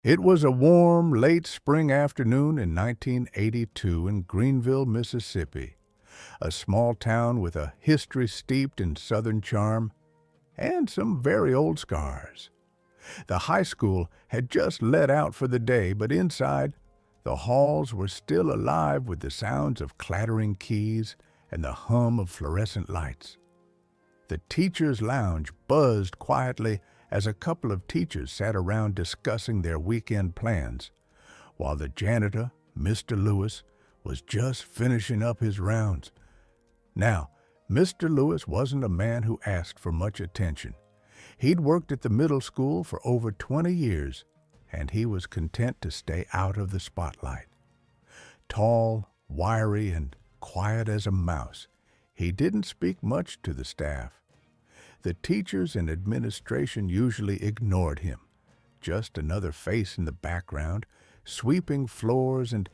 It was a warm, late spring afternoon in 1982 in Greenville, Mississippi, a small town with a history steeped in Southern charm and some very old scars. The high school had just let out for the day, but inside, the halls were still alive with the sounds of clattering keys and the hum of fluorescent lights. The teacher's lounge buzzed quietly as a couple of teachers sat around discussing their weekend plans, while the janitor, Mr. Lewis, was just finishing up his rounds. Now, Mr. Lewis wasn't a man who asked for much attention. He'd worked at the middle school for over 20 years, and he was content to stay out of the spotlight. Tall, wiry, and quiet as a mouse, he didn't speak much to the staff. The teachers and administration usually ignored him, just another face in the background, sweeping floors and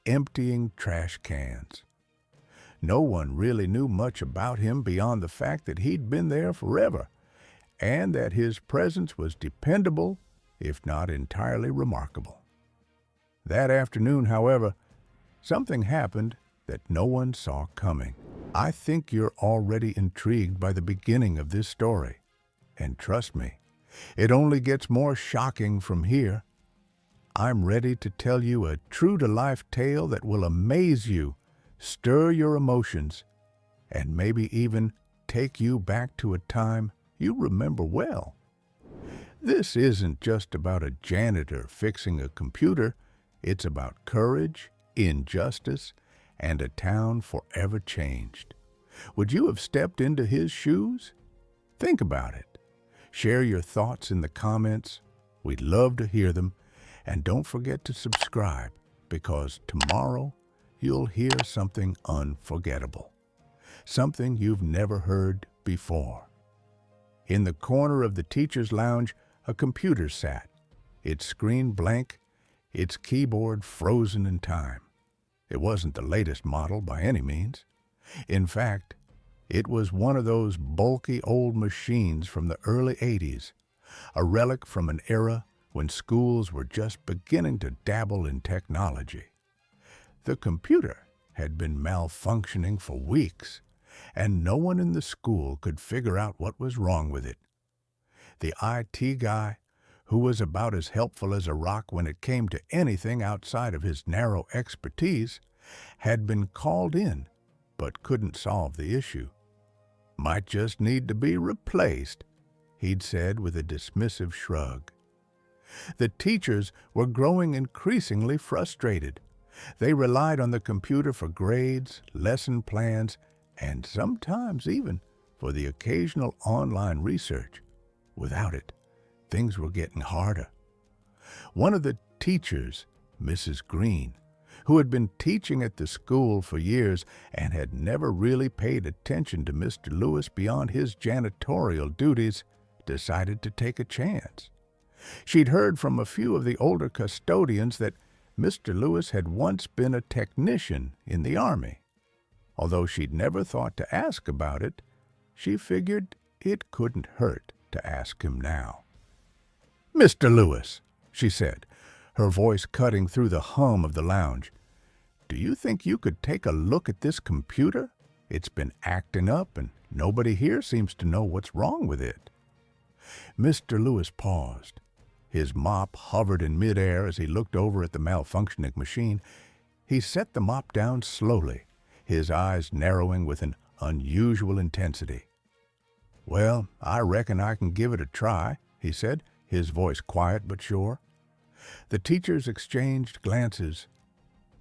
emptying trash cans. No one really knew much about him beyond the fact that he'd been there forever, and that his presence was dependable, if not entirely remarkable. That afternoon, however, something happened that no one saw coming. I think you're already intrigued by the beginning of this story. And trust me, it only gets more shocking from here. I'm ready to tell you a true-to-life tale that will amaze you, stir your emotions, and maybe even take you back to a time you remember well. This isn't just about a janitor fixing a computer. It's about courage, injustice, and a town forever changed. Would you have stepped into his shoes? Think about it. Share your thoughts in the comments. We'd love to hear them. And don't forget to subscribe, because tomorrow you'll hear something unforgettable. Something you've never heard before. In the corner of the teacher's lounge, a computer sat, its screen blank, its keyboard frozen in time. It wasn't the latest model by any means. In fact, it was one of those bulky old machines from the early 80s, a relic from an era when schools were just beginning to dabble in technology. The computer had been malfunctioning for weeks, and no one in the school could figure out what was wrong with it. The IT guy, who was about as helpful as a rock when it came to anything outside of his narrow expertise, had been called in, but couldn't solve the issue. "Might just need to be replaced," he'd said with a dismissive shrug. The teachers were growing increasingly frustrated. They relied on the computer for grades, lesson plans, and sometimes even for the occasional online research. Without it, things were getting harder. One of the teachers, Mrs. Green, who had been teaching at the school for years and had never really paid attention to Mr. Lewis beyond his janitorial duties, decided to take a chance. She'd heard from a few of the older custodians that Mr. Lewis had once been a technician in the Army. Although she'd never thought to ask about it, she figured it couldn't hurt to ask him now. "Mr. Lewis," she said, her voice cutting through the hum of the lounge, "do you think you could take a look at this computer? It's been acting up, and nobody here seems to know what's wrong with it." Mr. Lewis paused. His mop hovered in midair as he looked over at the malfunctioning machine. He set the mop down slowly, his eyes narrowing with an unusual intensity. "Well, I reckon I can give it a try," he said, his voice quiet but sure. The teachers exchanged glances.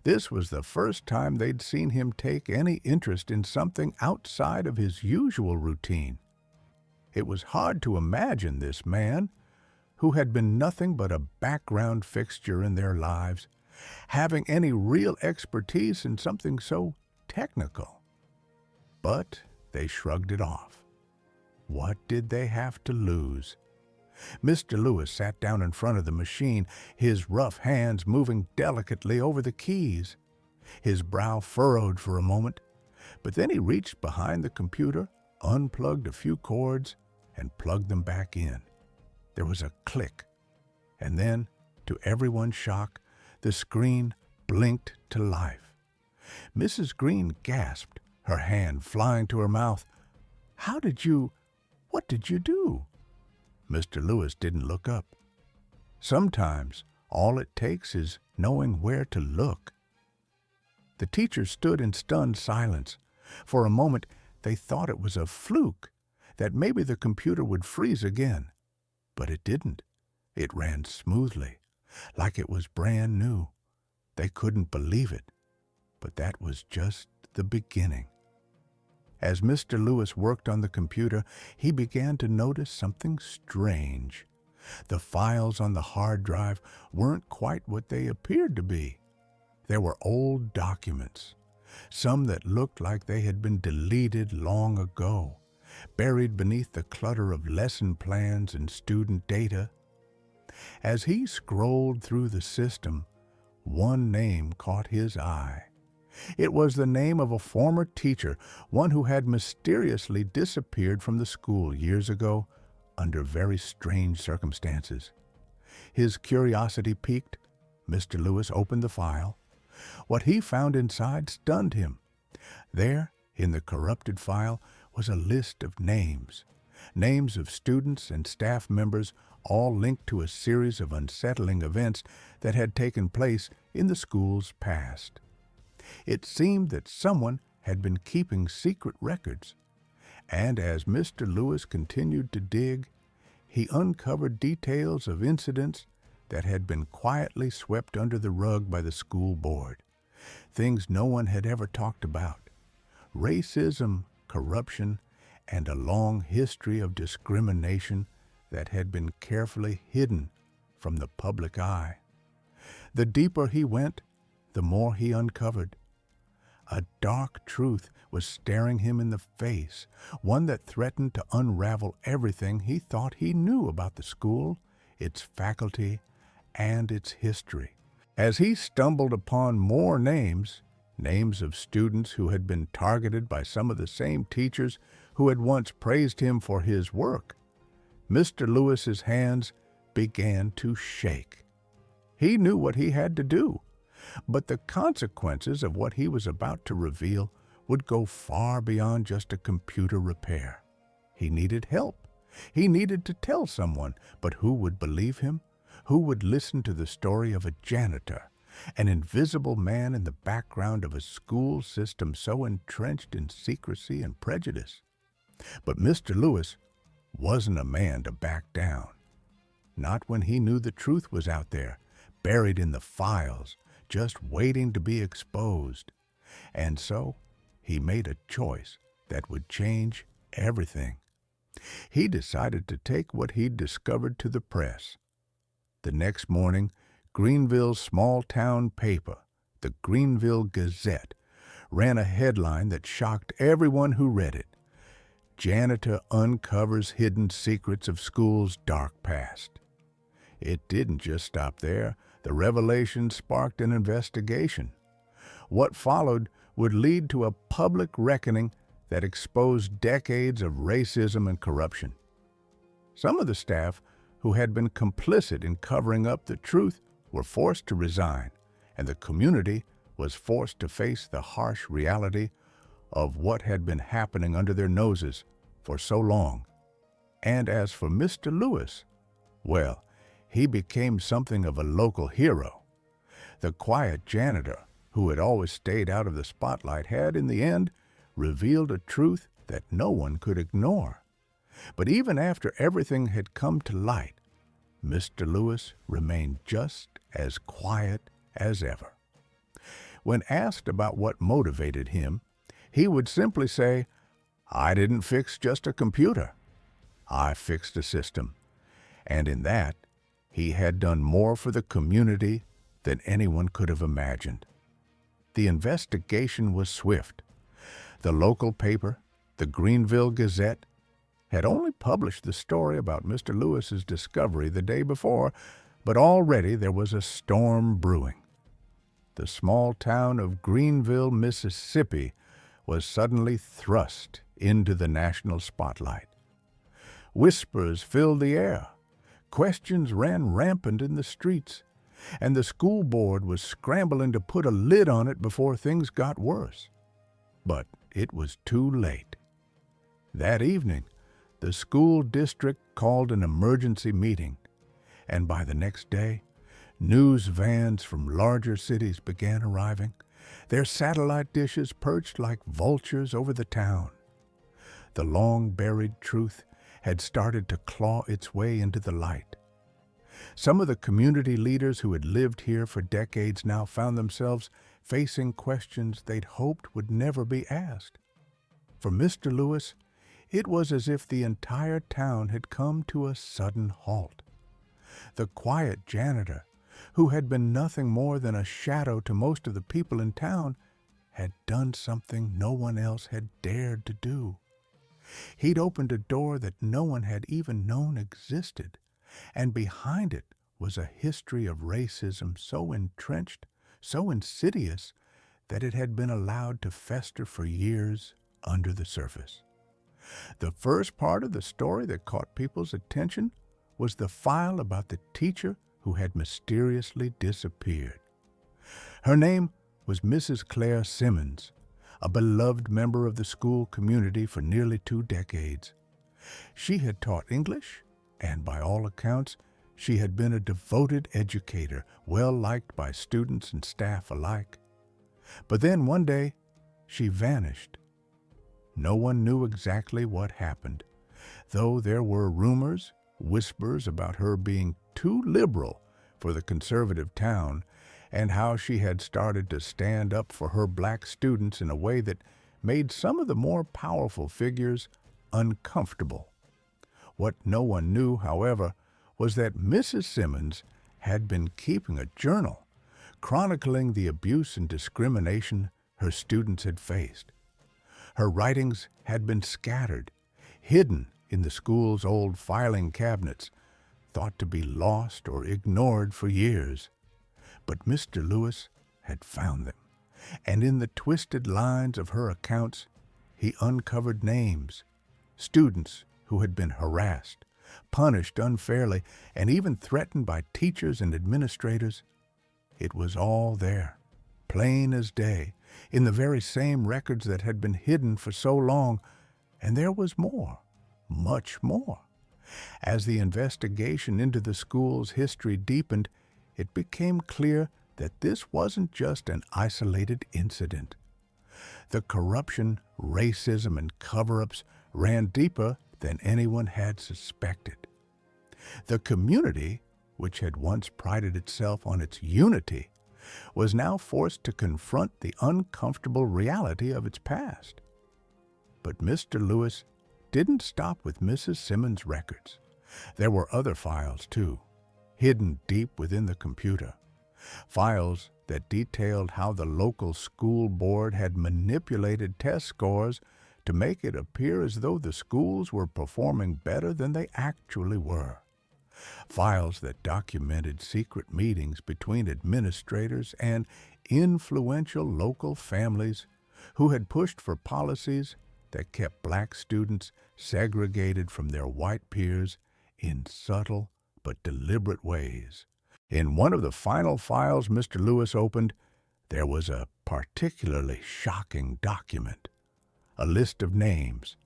This was the first time they'd seen him take any interest in something outside of his usual routine. It was hard to imagine this man, who had been nothing but a background fixture in their lives, having any real expertise in something so technical. But they shrugged it off. What did they have to lose? Mr. Lewis sat down in front of the machine, his rough hands moving delicately over the keys. His brow furrowed for a moment, but then he reached behind the computer, unplugged a few cords, and plugged them back in. There was a click, and then To everyone's shock, the screen blinked to life. Mrs. Green gasped, her hand flying to her mouth. What did you do?" Mr. Lewis didn't look up. Sometimes all it takes is knowing where to look. The teachers stood in stunned silence. For a moment, they thought it was a fluke, that maybe the computer would freeze again. But it didn't. It ran smoothly, like it was brand new. They couldn't believe it, but that was just the beginning. As Mr. Lewis worked on the computer, he began to notice something strange. The files on the hard drive weren't quite what they appeared to be. There were old documents, some that looked like they had been deleted long ago, buried beneath the clutter of lesson plans and student data. As he scrolled through the system, one name caught his eye. It was the name of a former teacher, one who had mysteriously disappeared from the school years ago under very strange circumstances. His curiosity piqued. Mr. Lewis opened the file. What he found inside stunned him. There, in the corrupted file, was a list of names of students and staff members, all linked to a series of unsettling events that had taken place in the school's past. It seemed that someone had been keeping secret records, and as Mr. Lewis continued to dig, he uncovered details of incidents that had been quietly swept under the rug by the school board, things no one had ever talked about: racism, corruption, and a long history of discrimination that had been carefully hidden from the public eye. The deeper he went, the more he uncovered. A dark truth was staring him in the face, one that threatened to unravel everything he thought he knew about the school, its faculty, and its history. As he stumbled upon more names of students who had been targeted by some of the same teachers who had once praised him for his work, Mr. Lewis's hands began to shake. He knew what he had to do, but the consequences of what he was about to reveal would go far beyond just a computer repair. He needed help. He needed to tell someone, but who would believe him? Who would listen to the story of a janitor, an invisible man in the background of a school system so entrenched in secrecy and prejudice? But Mr. Lewis wasn't a man to back down. Not when he knew the truth was out there, buried in the files, just waiting to be exposed. And so he made a choice that would change everything. He decided to take what he'd discovered to the press. The next morning, Greenville's small-town paper, the Greenville Gazette, ran a headline that shocked everyone who read it. "Janitor uncovers hidden secrets of school's dark past." It didn't just stop there. The revelation sparked an investigation. What followed would lead to a public reckoning that exposed decades of racism and corruption. Some of the staff who had been complicit in covering up the truth were forced to resign, and the community was forced to face the harsh reality of what had been happening under their noses for so long. And as for Mr. Lewis, well, he became something of a local hero. The quiet janitor, who had always stayed out of the spotlight, had, in the end, revealed a truth that no one could ignore. But even after everything had come to light, Mr. Lewis remained just as quiet as ever. When asked about what motivated him, he would simply say, "I didn't fix just a computer. I fixed a system." And in that, he had done more for the community than anyone could have imagined. The investigation was swift. The local paper, the Greenville Gazette, had only published the story about Mr. Lewis's discovery the day before, but already there was a storm brewing. The small town of Greenville, Mississippi, was suddenly thrust into the national spotlight. Whispers filled the air. Questions ran rampant in the streets. and the school board was scrambling to put a lid on it before things got worse. But it was too late. That evening, the school district called an emergency meeting, and by the next day, news vans from larger cities began arriving, their satellite dishes perched like vultures over the town. The long-buried truth had started to claw its way into the light. Some of the community leaders who had lived here for decades now found themselves facing questions they'd hoped would never be asked. For Mr. Lewis, it was as if the entire town had come to a sudden halt. The quiet janitor, who had been nothing more than a shadow to most of the people in town, had done something no one else had dared to do. He'd opened a door that no one had even known existed, and behind it was a history of racism so entrenched, so insidious, that it had been allowed to fester for years under the surface. The first part of the story that caught people's attention was the file about the teacher who had mysteriously disappeared. Her name was Mrs. Claire Simmons, a beloved member of the school community for nearly 2 decades. She had taught English, and by all accounts, she had been a devoted educator, well liked by students and staff alike. But then one day, she vanished. No one knew exactly what happened, though there were rumors, whispers about her being too liberal for the conservative town, and how she had started to stand up for her black students in a way that made some of the more powerful figures uncomfortable. What no one knew, however, was that Mrs. Simmons had been keeping a journal, chronicling the abuse and discrimination her students had faced. Her writings had been scattered, hidden in the school's old filing cabinets, thought to be lost or ignored for years. But Mr. Lewis had found them, and in the twisted lines of her accounts, he uncovered names, students who had been harassed, punished unfairly, and even threatened by teachers and administrators. It was all there, plain as day, in the very same records that had been hidden for so long, and there was more, much more. As the investigation into the school's history deepened, it became clear that this wasn't just an isolated incident. The corruption, racism, and cover-ups ran deeper than anyone had suspected. The community, which had once prided itself on its unity, was now forced to confront the uncomfortable reality of its past. But Mr. Lewis didn't stop with Mrs. Simmons' records. There were other files, too, hidden deep within the computer. Files that detailed how the local school board had manipulated test scores to make it appear as though the schools were performing better than they actually were. Files that documented secret meetings between administrators and influential local families who had pushed for policies that kept black students segregated from their white peers in subtle but deliberate ways. In one of the final files Mr. Lewis opened, there was a particularly shocking document, a list of names,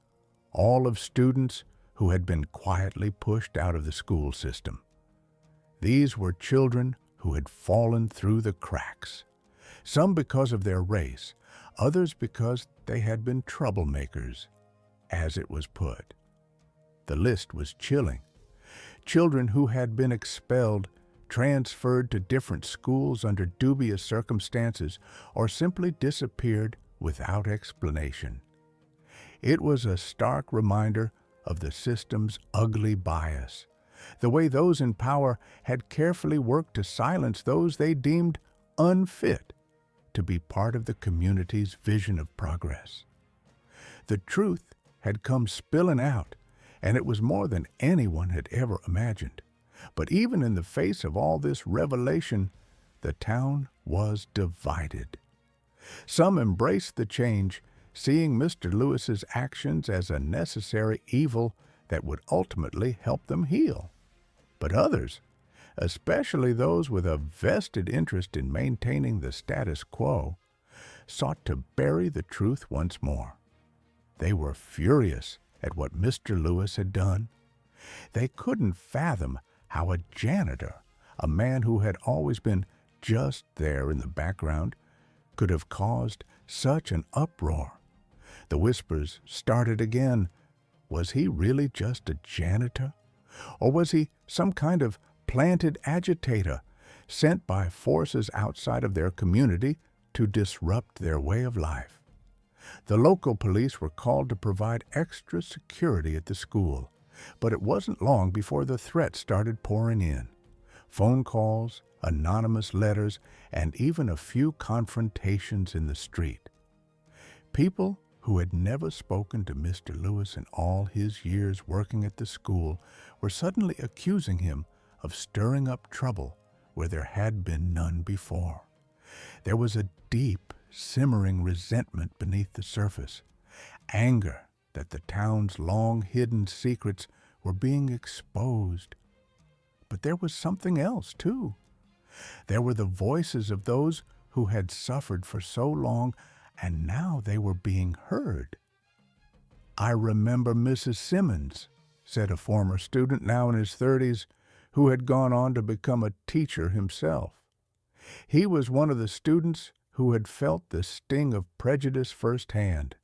all of students who had been quietly pushed out of the school system. These were children who had fallen through the cracks, some because of their race, others because they had been troublemakers, as it was put. The list was chilling. Children who had been expelled, transferred to different schools under dubious circumstances, or simply disappeared without explanation. It was a stark reminder of the system's ugly bias, the way those in power had carefully worked to silence those they deemed unfit to be part of the community's vision of progress. The truth had come spilling out, and it was more than anyone had ever imagined. But even in the face of all this revelation, the town was divided. Some embraced the change, seeing Mr. Lewis's actions as a necessary evil that would ultimately help them heal. But others, especially those with a vested interest in maintaining the status quo, sought to bury the truth once more. They were furious at what Mr. Lewis had done. They couldn't fathom how a janitor, a man who had always been just there in the background, could have caused such an uproar. The whispers started again. Was he really just a janitor? Or was he some kind of planted agitator sent by forces outside of their community to disrupt their way of life? The local police were called to provide extra security at the school, but it wasn't long before the threats started pouring in. Phone calls, anonymous letters, and even a few confrontations in the street. People who had never spoken to Mr. Lewis in all his years working at the school were suddenly accusing him of stirring up trouble where there had been none before. There was a deep, simmering resentment beneath the surface, anger that the town's long-hidden secrets were being exposed. But there was something else, too. There were the voices of those who had suffered for so long, and now they were being heard. "I remember Mrs. Simmons," said a former student now in his 30s, who had gone on to become a teacher himself. He was one of the students who had felt the sting of prejudice firsthand.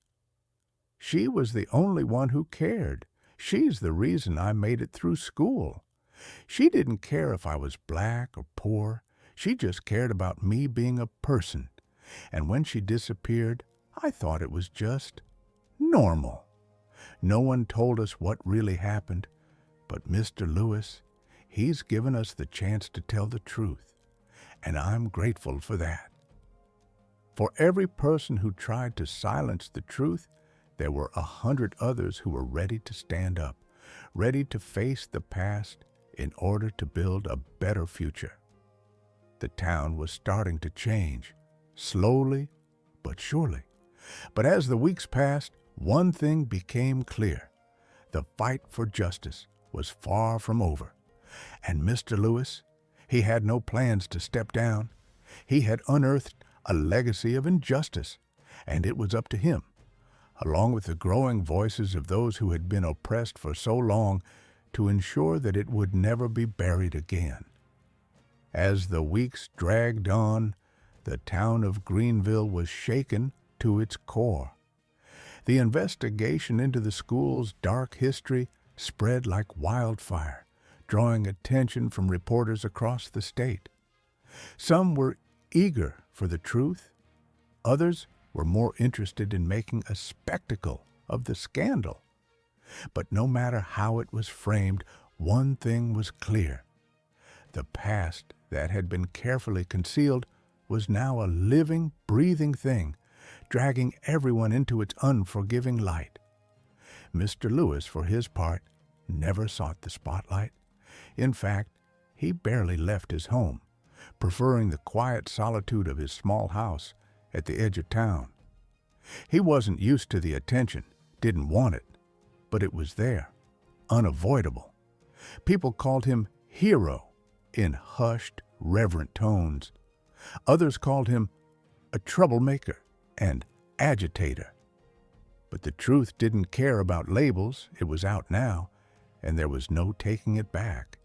"She was the only one who cared. She's the reason I made it through school. She didn't care if I was black or poor. She just cared about me being a person. And when she disappeared, I thought it was just normal. No one told us what really happened, but Mr. Lewis, he's given us the chance to tell the truth, and I'm grateful for that." For every person who tried to silence the truth, there were 100 others who were ready to stand up, ready to face the past in order to build a better future. The town was starting to change, slowly but surely. But as the weeks passed, one thing became clear. The fight for justice was far from over. And Mr. Lewis, he had no plans to step down. He had unearthed a legacy of injustice, and it was up to him, along with the growing voices of those who had been oppressed for so long, to ensure that it would never be buried again. As the weeks dragged on, the town of Greenville was shaken to its core. The investigation into the school's dark history spread like wildfire, drawing attention from reporters across the state. Some were eager for the truth. Others were more interested in making a spectacle of the scandal. But no matter how it was framed, one thing was clear. The past that had been carefully concealed was now a living, breathing thing, dragging everyone into its unforgiving light. Mr. Lewis, for his part, never sought the spotlight. In fact, he barely left his home, preferring the quiet solitude of his small house at the edge of town. He wasn't used to the attention, didn't want it, but it was there, unavoidable. People called him hero in hushed, reverent tones. Others called him a troublemaker and agitator. But the truth didn't care about labels. It was out now, and there was no taking it back.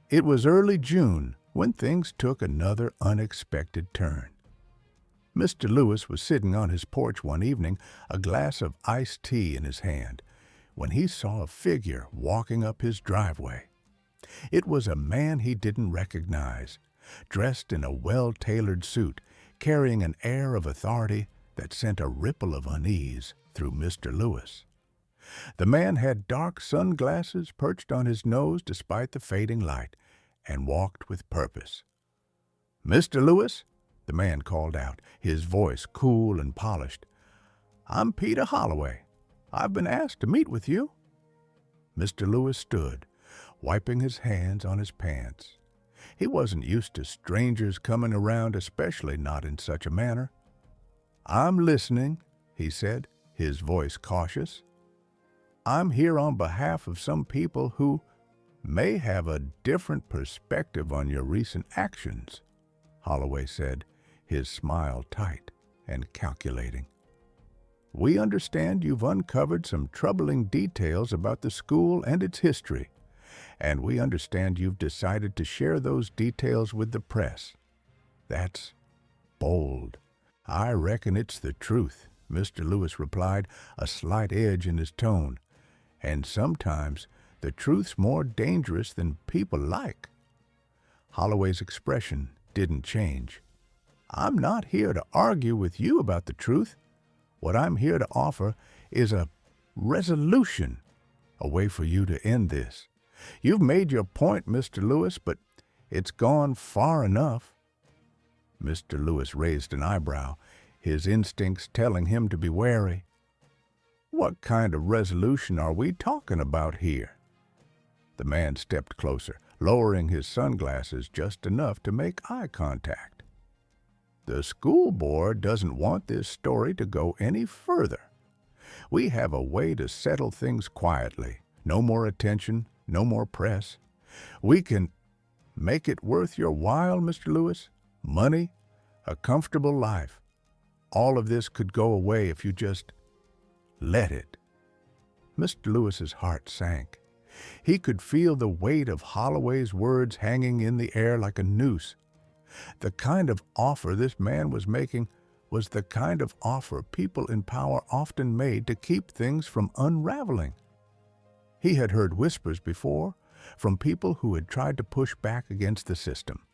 It was early June when things took another unexpected turn. Mr. Lewis was sitting on his porch one evening, a glass of iced tea in his hand, when he saw a figure walking up his driveway. It was a man he didn't recognize, dressed in a well-tailored suit, carrying an air of authority that sent a ripple of unease through Mr. Lewis. The man had dark sunglasses perched on his nose despite the fading light, and walked with purpose. "Mr. Lewis," the man called out, his voice cool and polished, "I'm Peter Holloway. I've been asked to meet with you." Mr. Lewis stood, wiping his hands on his pants. He wasn't used to strangers coming around, especially not in such a manner. "I'm listening," he said, his voice cautious. "I'm here on behalf of some people who—" may have a different perspective on your recent actions," Holloway said, his smile tight and calculating. "We understand you've uncovered some troubling details about the school and its history, and we understand you've decided to share those details with the press. That's bold." "I reckon it's the truth," Mr. Lewis replied, a slight edge in his tone. "And sometimes the truth's more dangerous than people like." Holloway's expression didn't change. "I'm not here to argue with you about the truth. What I'm here to offer is a resolution, a way for you to end this. You've made your point, Mr. Lewis, but it's gone far enough." Mr. Lewis raised an eyebrow, his instincts telling him to be wary. "What kind of resolution are we talking about here?" The man stepped closer, lowering his sunglasses just enough to make eye contact. "The school board doesn't want this story to go any further. We have a way to settle things quietly. No more attention, no more press. We can make it worth your while, Mr. Lewis. Money, a comfortable life. All of this could go away if you just let it." Mr. Lewis's heart sank. He could feel the weight of Holloway's words hanging in the air like a noose. The kind of offer this man was making was the kind of offer people in power often made to keep things from unraveling. He had heard whispers before from people who had tried to push back against the system.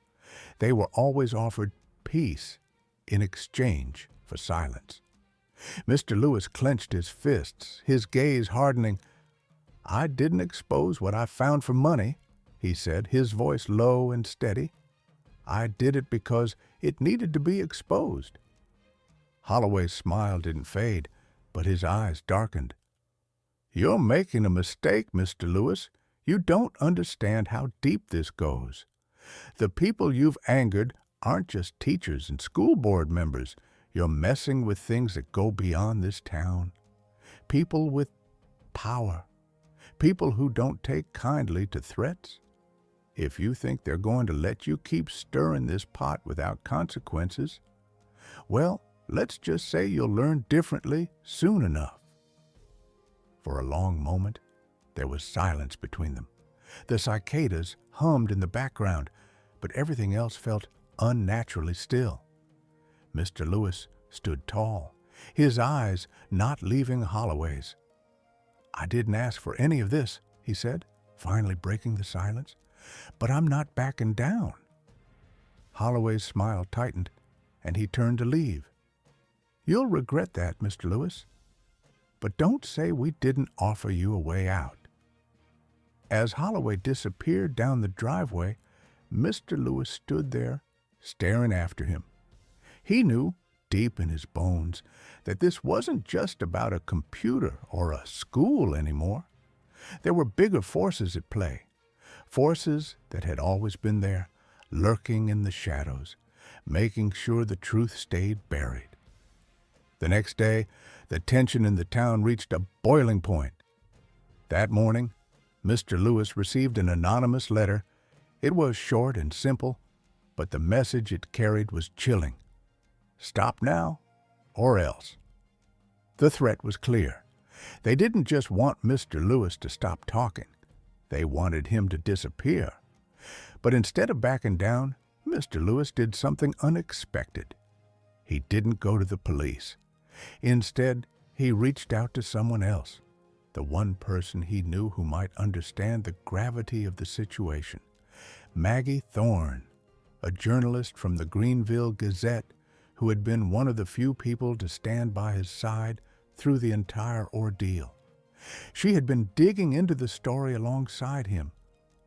They were always offered peace in exchange for silence. Mr. Lewis clenched his fists, his gaze hardening. "I didn't expose what I found for money," he said, his voice low and steady. "I did it because it needed to be exposed." Holloway's smile didn't fade, but his eyes darkened. "You're making a mistake, Mr. Lewis. You don't understand how deep this goes. The people you've angered aren't just teachers and school board members. You're messing with things that go beyond this town. People with power. People who don't take kindly to threats. If you think they're going to let you keep stirring this pot without consequences, well, let's just say you'll learn differently soon enough." For a long moment, there was silence between them. The cicadas hummed in the background, but everything else felt unnaturally still. Mr. Lewis stood tall, his eyes not leaving Holloway's. "I didn't ask for any of this," he said, finally breaking the silence, "but I'm not backing down." Holloway's smile tightened, and he turned to leave. "You'll regret that, Mr. Lewis. But don't say we didn't offer you a way out." As Holloway disappeared down the driveway, Mr. Lewis stood there, staring after him. He knew, deep in his bones, that this wasn't just about a computer or a school anymore. There were bigger forces at play, forces that had always been there, lurking in the shadows, making sure the truth stayed buried. The next day, the tension in the town reached a boiling point. That morning, Mr. Lewis received an anonymous letter. It was short and simple, but the message it carried was chilling. Stop now, or else. The threat was clear. They didn't just want Mr. Lewis to stop talking. They wanted him to disappear. But instead of backing down, Mr. Lewis did something unexpected. He didn't go to the police. Instead, he reached out to someone else, the one person he knew who might understand the gravity of the situation. Maggie Thorne, a journalist from the Greenville Gazette who had been one of the few people to stand by his side through the entire ordeal. She had been digging into the story alongside him,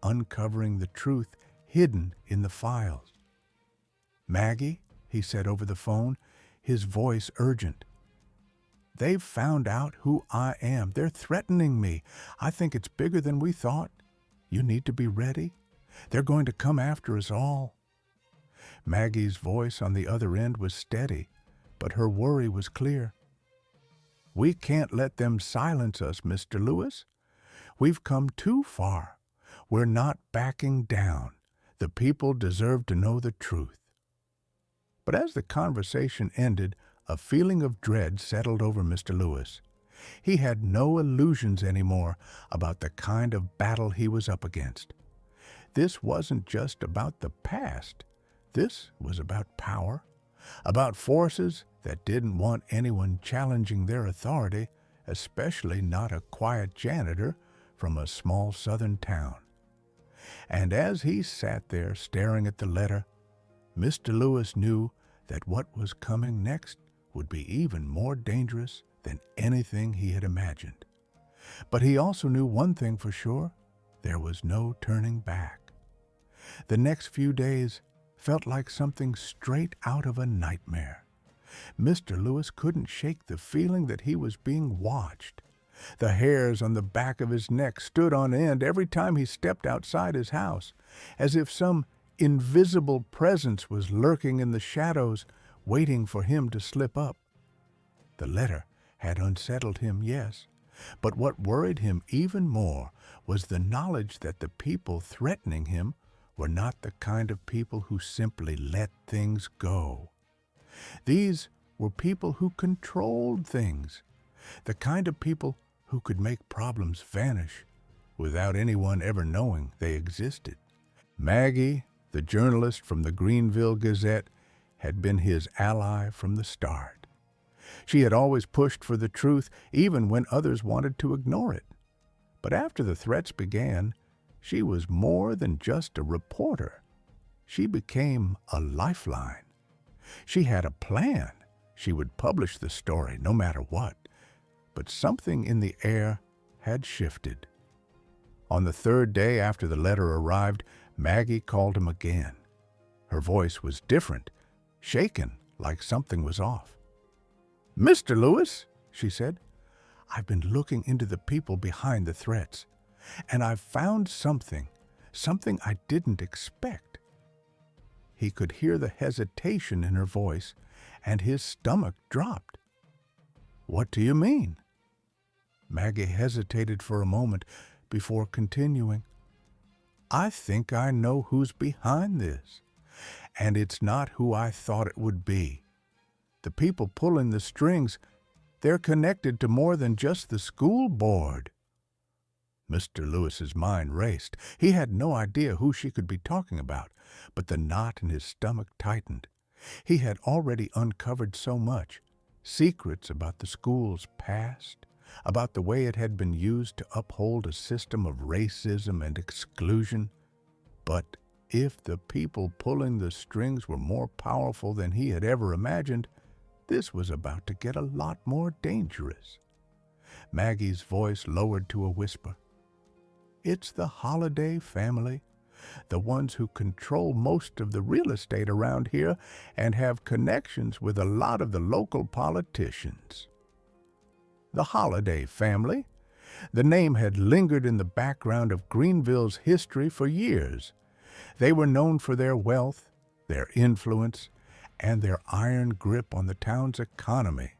uncovering the truth hidden in the files. "Maggie," he said over the phone, his voice urgent. "They've found out who I am. They're threatening me. I think it's bigger than we thought. You need to be ready. They're going to come after us all." Maggie's voice on the other end was steady, but her worry was clear. "We can't let them silence us, Mr. Lewis. We've come too far. We're not backing down. The people deserve to know the truth." But as the conversation ended, a feeling of dread settled over Mr. Lewis. He had no illusions anymore about the kind of battle he was up against. This wasn't just about the past. This was about power, about forces that didn't want anyone challenging their authority, especially not a quiet janitor from a small southern town. And as he sat there staring at the letter, Mr. Lewis knew that what was coming next would be even more dangerous than anything he had imagined. But he also knew one thing for sure: there was no turning back. The next few days felt like something straight out of a nightmare. Mr. Lewis couldn't shake the feeling that he was being watched. The hairs on the back of his neck stood on end every time he stepped outside his house, as if some invisible presence was lurking in the shadows, waiting for him to slip up. The letter had unsettled him, yes, but what worried him even more was the knowledge that the people threatening him were not the kind of people who simply let things go. These were people who controlled things, the kind of people who could make problems vanish without anyone ever knowing they existed. Maggie, the journalist from the Greenville Gazette, had been his ally from the start. She had always pushed for the truth, even when others wanted to ignore it. But after the threats began, she was more than just a reporter. She became a lifeline. She had a plan. She would publish the story no matter what. But something in the air had shifted. On the third day after the letter arrived, Maggie called him again. Her voice was different, shaken like something was off. "Mr. Lewis," she said, "I've been looking into the people behind the threats, and I've found something I didn't expect." He could hear the hesitation in her voice, and his stomach dropped. "What do you mean?" Maggie hesitated for a moment before continuing. "I think I know who's behind this, and it's not who I thought it would be. The people pulling the strings, they're connected to more than just the school board." Mr. Lewis's mind raced. He had no idea who she could be talking about, but the knot in his stomach tightened. He had already uncovered so much: secrets about the school's past, about the way it had been used to uphold a system of racism and exclusion. But if the people pulling the strings were more powerful than he had ever imagined, this was about to get a lot more dangerous. Maggie's voice lowered to a whisper. "It's the Holiday family, the ones who control most of the real estate around here and have connections with a lot of the local politicians." The Holiday family. The name had lingered in the background of Greenville's history for years. They were known for their wealth, their influence, and their iron grip on the town's economy.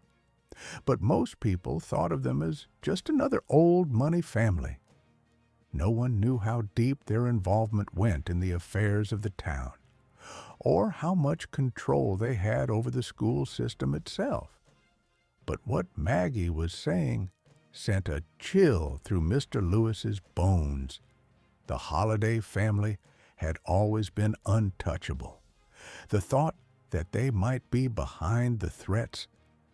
But most people thought of them as just another old money family. No one knew how deep their involvement went in the affairs of the town, or how much control they had over the school system itself. But what Maggie was saying sent a chill through Mr. Lewis's bones. The Holiday family had always been untouchable. The thought that they might be behind the threats,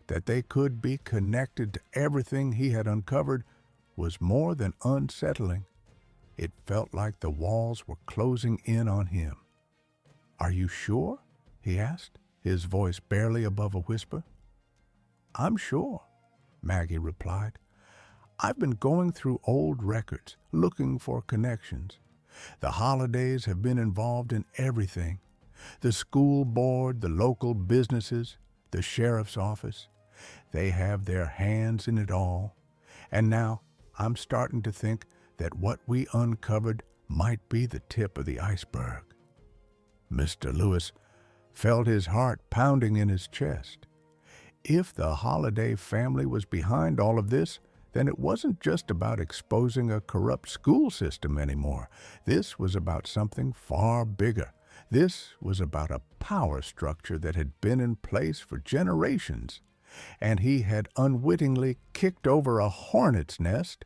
that they could be connected to everything he had uncovered, was more than unsettling. It felt like the walls were closing in on him. "Are you sure?" he asked, his voice barely above a whisper. "I'm sure," Maggie replied. "I've been going through old records, looking for connections. The Holidays have been involved in everything. The school board, the local businesses, the sheriff's office. They have their hands in it all. And now I'm starting to think that what we uncovered might be the tip of the iceberg." Mr. Lewis felt his heart pounding in his chest. If the Holiday family was behind all of this, then it wasn't just about exposing a corrupt school system anymore. This was about something far bigger. This was about a power structure that had been in place for generations, and he had unwittingly kicked over a hornet's nest.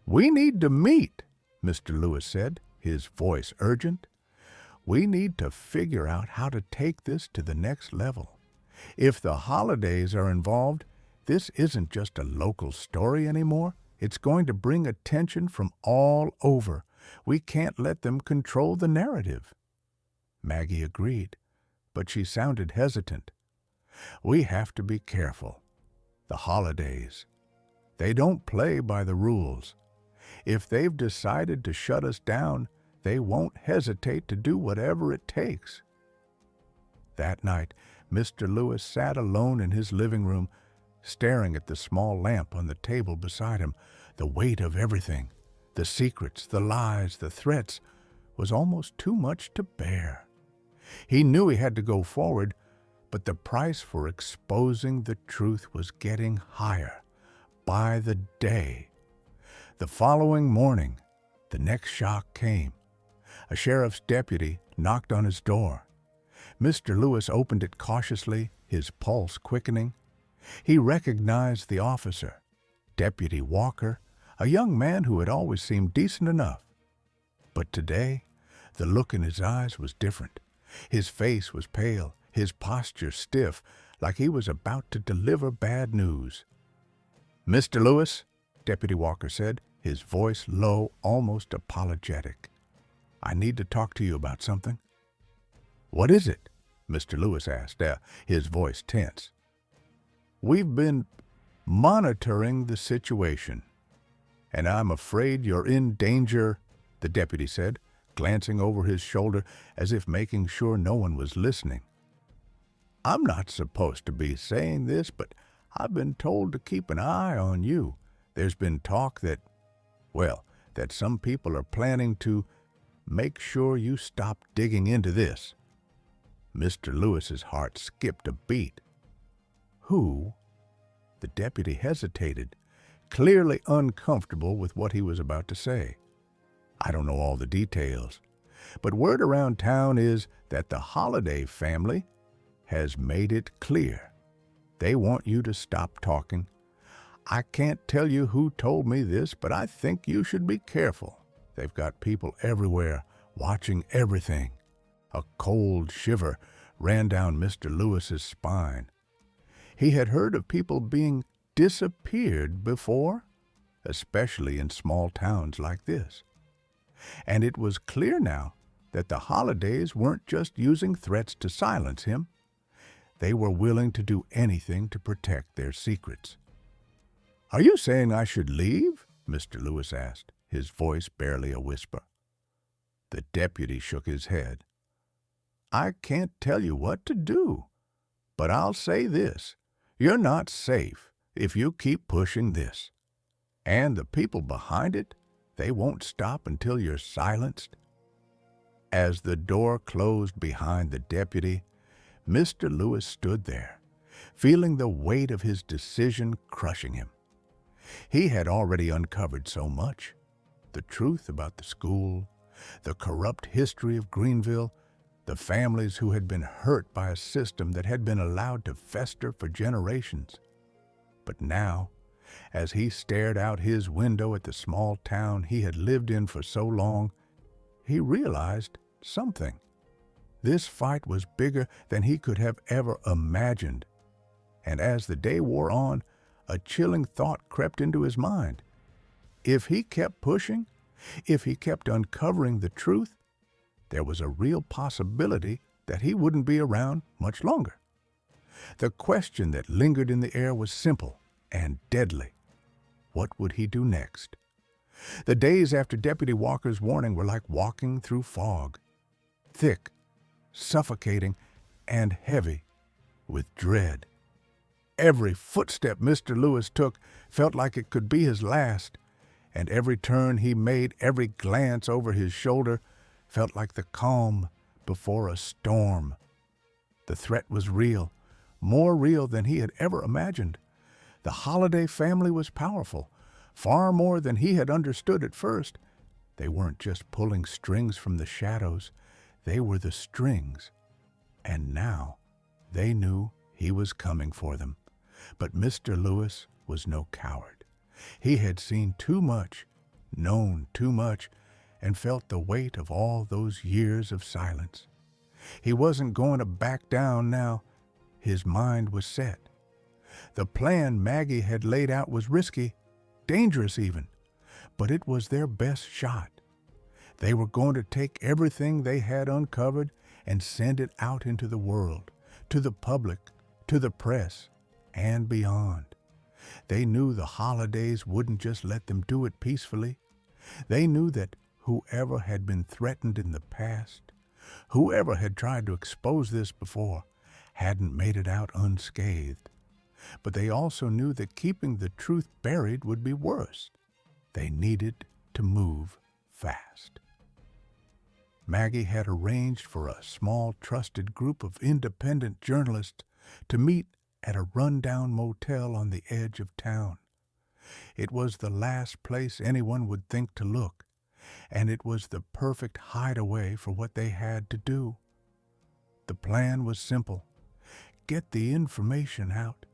"We need to meet," Mr. Lewis said, his voice urgent. "We need to figure out how to take this to the next level. If the holidays are involved, this isn't just a local story anymore. It's going to bring attention from all over. We can't let them control the narrative." Maggie agreed, but she sounded hesitant. "We have to be careful. The holidays, they don't play by the rules. If they've decided to shut us down, they won't hesitate to do whatever it takes." That night, Mr. Lewis sat alone in his living room, staring at the small lamp on the table beside him. The weight of everything, the secrets, the lies, the threats, was almost too much to bear. He knew he had to go forward, but the price for exposing the truth was getting higher by the day. The following morning, the next shock came. A sheriff's deputy knocked on his door. Mr. Lewis opened it cautiously, his pulse quickening. He recognized the officer, Deputy Walker, a young man who had always seemed decent enough. But today, the look in his eyes was different. His face was pale, his posture stiff, like he was about to deliver bad news. "Mr. Lewis," Deputy Walker said, his voice low, almost apologetic, "I need to talk to you about something." "What is it?" Mr. Lewis asked, his voice tense. "We've been monitoring the situation, and I'm afraid you're in danger," the deputy said, glancing over his shoulder as if making sure no one was listening. "I'm not supposed to be saying this, but I've been told to keep an eye on you. There's been talk that some people are planning to make sure you stop digging into this." Mr. Lewis's heart skipped a beat. "Who?" The deputy hesitated, clearly uncomfortable with what he was about to say. "I don't know all the details, but word around town is that the Holiday family has made it clear. They want you to stop talking. I can't tell you who told me this, but I think you should be careful. They've got people everywhere, watching everything." A cold shiver ran down Mr. Lewis's spine. He had heard of people being disappeared before, especially in small towns like this. And it was clear now that the Holidays weren't just using threats to silence him. They were willing to do anything to protect their secrets. "Are you saying I should leave?" Mr. Lewis asked, his voice barely a whisper. The deputy shook his head. "I can't tell you what to do, but I'll say this. You're not safe if you keep pushing this. And the people behind it, they won't stop until you're silenced." As the door closed behind the deputy, Mr. Lewis stood there, feeling the weight of his decision crushing him. He had already uncovered so much: the truth about the school, the corrupt history of Greenville, the families who had been hurt by a system that had been allowed to fester for generations. But now, as he stared out his window at the small town he had lived in for so long, he realized something. This fight was bigger than he could have ever imagined. And as the day wore on, a chilling thought crept into his mind. If he kept pushing, if he kept uncovering the truth, there was a real possibility that he wouldn't be around much longer. The question that lingered in the air was simple and deadly. What would he do next? The days after Deputy Walker's warning were like walking through fog, thick, suffocating, and heavy with dread. Every footstep Mr. Lewis took felt like it could be his last, and every turn he made, every glance over his shoulder, felt like the calm before a storm. The threat was real, more real than he had ever imagined. The Holiday family was powerful, far more than he had understood at first. They weren't just pulling strings from the shadows, they were the strings. And now they knew he was coming for them. But Mr. Lewis was no coward. He had seen too much, known too much, and felt the weight of all those years of silence. He wasn't going to back down now. His mind was set. The plan Maggie had laid out was risky, dangerous even, but it was their best shot. They were going to take everything they had uncovered and send it out into the world, to the public, to the press, and beyond. They knew the Holidays wouldn't just let them do it peacefully. They knew that whoever had been threatened in the past, whoever had tried to expose this before, hadn't made it out unscathed. But they also knew that keeping the truth buried would be worse. They needed to move fast. Maggie had arranged for a small, trusted group of independent journalists to meet at a rundown motel on the edge of town. It was the last place anyone would think to look, and it was the perfect hideaway for what they had to do. The plan was simple: get the information out,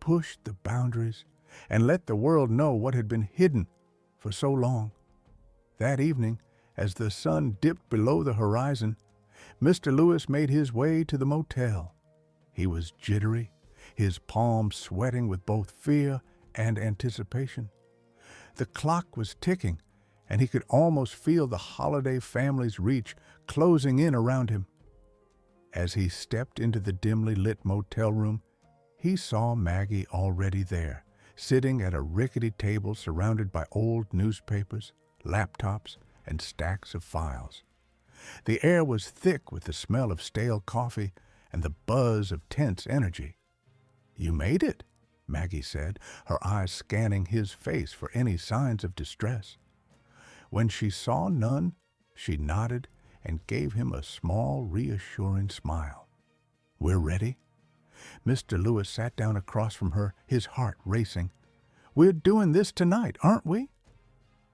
push the boundaries, and let the world know what had been hidden for so long. That evening, as the sun dipped below the horizon, Mr. Lewis made his way to the motel. He was jittery, his palms sweating with both fear and anticipation. The clock was ticking, and he could almost feel the Holiday family's reach closing in around him. As he stepped into the dimly lit motel room, he saw Maggie already there, sitting at a rickety table surrounded by old newspapers, laptops, and stacks of files. The air was thick with the smell of stale coffee and the buzz of tense energy. "You made it," Maggie said, her eyes scanning his face for any signs of distress. When she saw none, she nodded and gave him a small, reassuring smile. "We're ready." Mr. Lewis sat down across from her, his heart racing. "We're doing this tonight, aren't we?"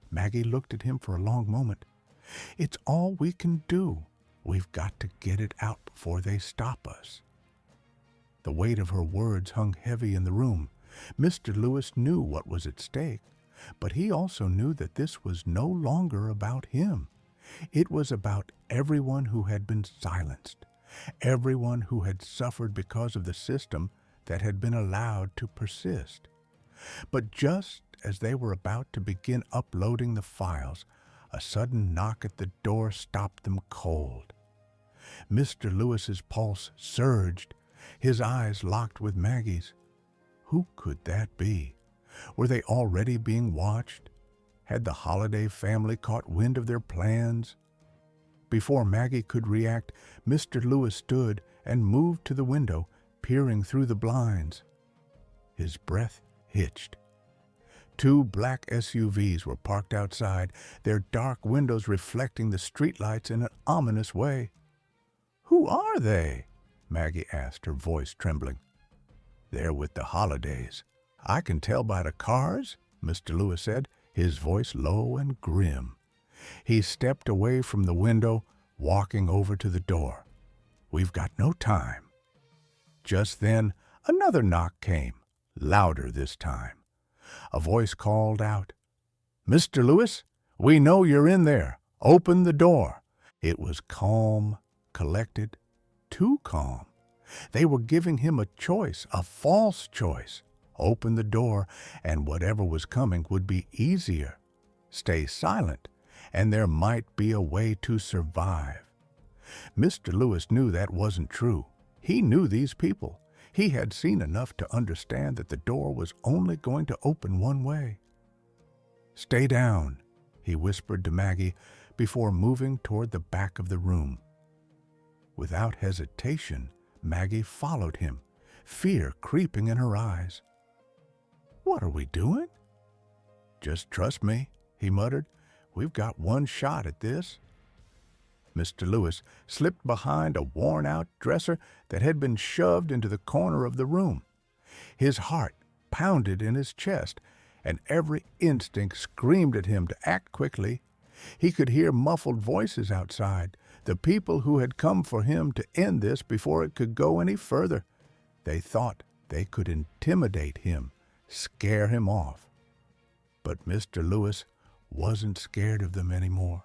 Maggie looked at him for a long moment. "It's all we can do. We've got to get it out before they stop us." The weight of her words hung heavy in the room. Mr. Lewis knew what was at stake, but he also knew that this was no longer about him. It was about everyone who had been silenced, everyone who had suffered because of the system that had been allowed to persist. But just as they were about to begin uploading the files, a sudden knock at the door stopped them cold. Mr. Lewis's pulse surged. His eyes locked with Maggie's. Who could that be? Were they already being watched? Had the Holiday family caught wind of their plans? Before Maggie could react, Mr. Lewis stood and moved to the window, peering through the blinds. His breath hitched. 2 black SUVs were parked outside, their dark windows reflecting the streetlights in an ominous way. "Who are they?" Maggie asked, her voice trembling. "They're with the Holidays. I can tell by the cars," Mr. Lewis said, his voice low and grim. He stepped away from the window, walking over to the door. "We've got no time." Just then, another knock came, louder this time. A voice called out, "Mr. Lewis, we know you're in there. Open the door." It was calm, collected, too calm. They were giving him a choice, a false choice. Open the door, and whatever was coming would be easier. Stay silent, and there might be a way to survive. Mr. Lewis knew that wasn't true. He knew these people. He had seen enough to understand that the door was only going to open one way. "Stay down," he whispered to Maggie before moving toward the back of the room. Without hesitation, Maggie followed him, fear creeping in her eyes. "What are we doing?" "Just trust me," he muttered. "We've got one shot at this." Mr. Lewis slipped behind a worn-out dresser that had been shoved into the corner of the room. His heart pounded in his chest, and every instinct screamed at him to act quickly. He could hear muffled voices outside, the people who had come for him to end this before it could go any further. They thought they could intimidate him, scare him off. But Mr. Lewis wasn't scared of them anymore.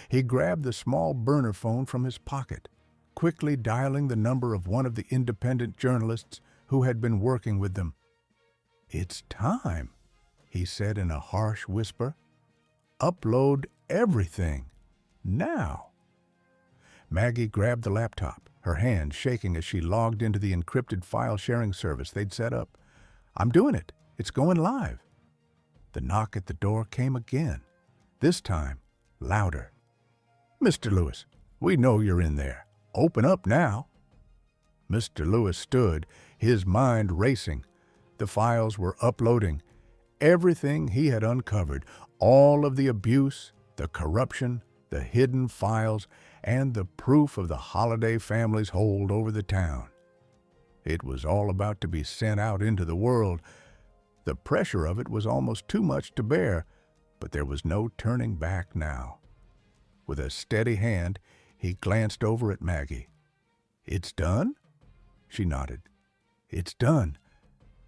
He grabbed the small burner phone from his pocket, quickly dialing the number of one of the independent journalists who had been working with them. "It's time," he said in a harsh whisper. "Upload everything. Now." Maggie grabbed the laptop, her hand shaking as she logged into the encrypted file-sharing service they'd set up. "I'm doing it. It's going live." The knock at the door came again, this time louder. "Mr. Lewis, we know you're in there. Open up now." Mr. Lewis stood, his mind racing. The files were uploading. Everything he had uncovered, all of the abuse, the corruption, the hidden files, and the proof of the Holiday family's hold over the town. It was all about to be sent out into the world. The pressure of it was almost too much to bear, but there was no turning back now. With a steady hand, he glanced over at Maggie. "It's done?" She nodded. "It's done.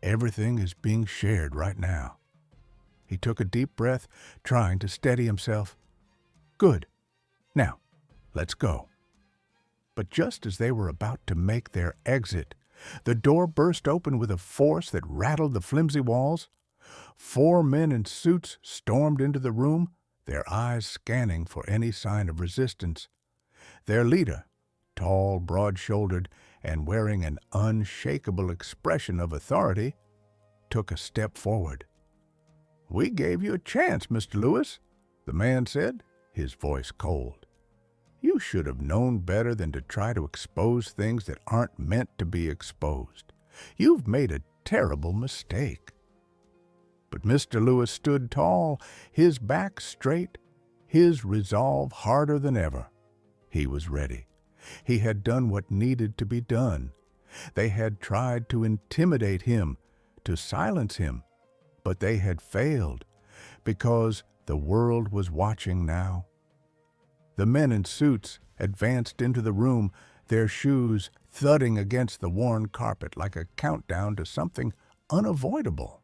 Everything is being shared right now." He took a deep breath, trying to steady himself. "Good. Now, let's go." But just as they were about to make their exit, the door burst open with a force that rattled the flimsy walls. 4 men in suits stormed into the room, their eyes scanning for any sign of resistance. Their leader, tall, broad-shouldered, and wearing an unshakable expression of authority, took a step forward. "We gave you a chance, Mr. Lewis," the man said, his voice cold. "You should have known better than to try to expose things that aren't meant to be exposed. You've made a terrible mistake." But Mr. Lewis stood tall, his back straight, his resolve harder than ever. He was ready. He had done what needed to be done. They had tried to intimidate him, to silence him, but they had failed, because the world was watching now. The men in suits advanced into the room, their shoes thudding against the worn carpet like a countdown to something unavoidable.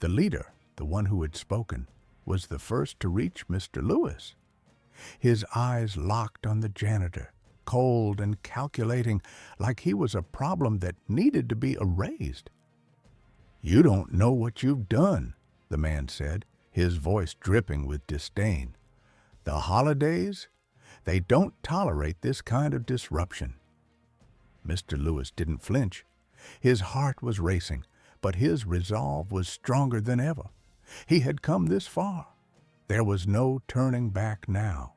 The leader, the one who had spoken, was the first to reach Mr. Lewis. His eyes locked on the janitor, cold and calculating, like he was a problem that needed to be erased. "You don't know what you've done," the man said, his voice dripping with disdain. "The Holidays, they don't tolerate this kind of disruption." Mr. Lewis didn't flinch. His heart was racing, but his resolve was stronger than ever. He had come this far. There was no turning back now.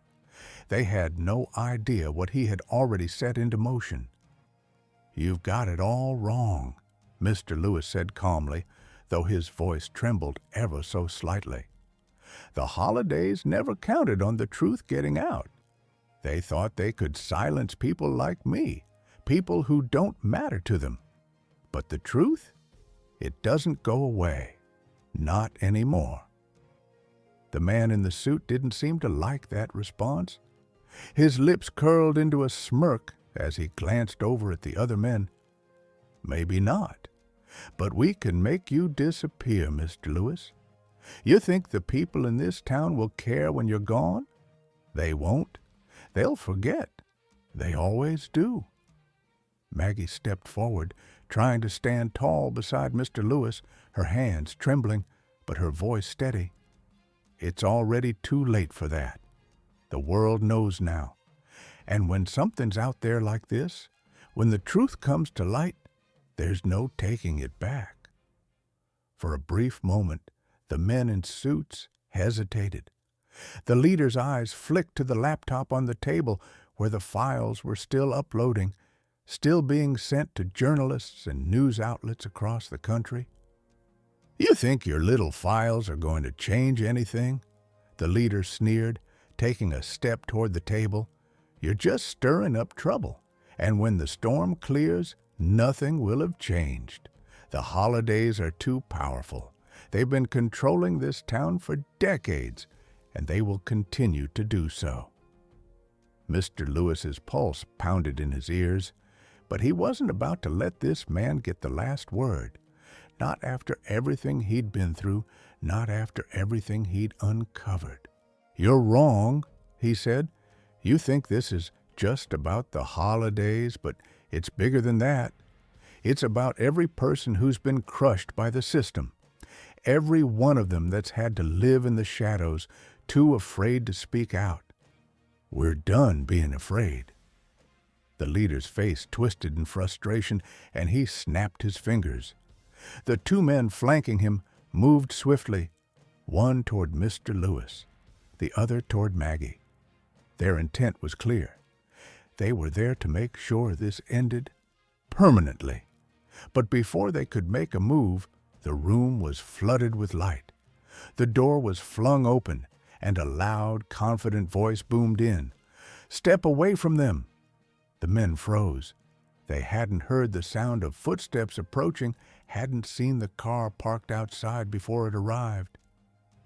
They had no idea what he had already set into motion. "You've got it all wrong," Mr. Lewis said calmly, though his voice trembled ever so slightly. "The Holidays never counted on the truth getting out. They thought they could silence people like me, people who don't matter to them. But the truth? It doesn't go away. Not anymore." The man in the suit didn't seem to like that response. His lips curled into a smirk as he glanced over at the other men. "Maybe not. But we can make you disappear, Mr. Lewis. You think the people in this town will care when you're gone? They won't. They'll forget. They always do." Maggie stepped forward, trying to stand tall beside Mr. Lewis, her hands trembling, but her voice steady. "It's already too late for that. The world knows now. And when something's out there like this, when the truth comes to light, there's no taking it back." For a brief moment, the men in suits hesitated. The leader's eyes flicked to the laptop on the table where the files were still uploading, still being sent to journalists and news outlets across the country. "You think your little files are going to change anything?" the leader sneered, taking a step toward the table. "You're just stirring up trouble, and when the storm clears, nothing will have changed. The holidays are too powerful. They've been controlling this town for decades, and they will continue to do so. Mr. Lewis's pulse pounded in his ears, but he wasn't about to let this man get the last word. Not after everything he'd been through, not after everything he'd uncovered. "You're wrong," he said. "You think this is just about the holidays, but it's bigger than that. It's about every person who's been crushed by the system. Every one of them that's had to live in the shadows, too afraid to speak out. We're done being afraid." The leader's face twisted in frustration, and he snapped his fingers. The two men flanking him moved swiftly, one toward Mr. Lewis, the other toward Maggie. Their intent was clear. They were there to make sure this ended permanently. But before they could make a move, the room was flooded with light. The door was flung open, and a loud, confident voice boomed in. "Step away from them!" The men froze. They hadn't heard the sound of footsteps approaching, hadn't seen the car parked outside before it arrived.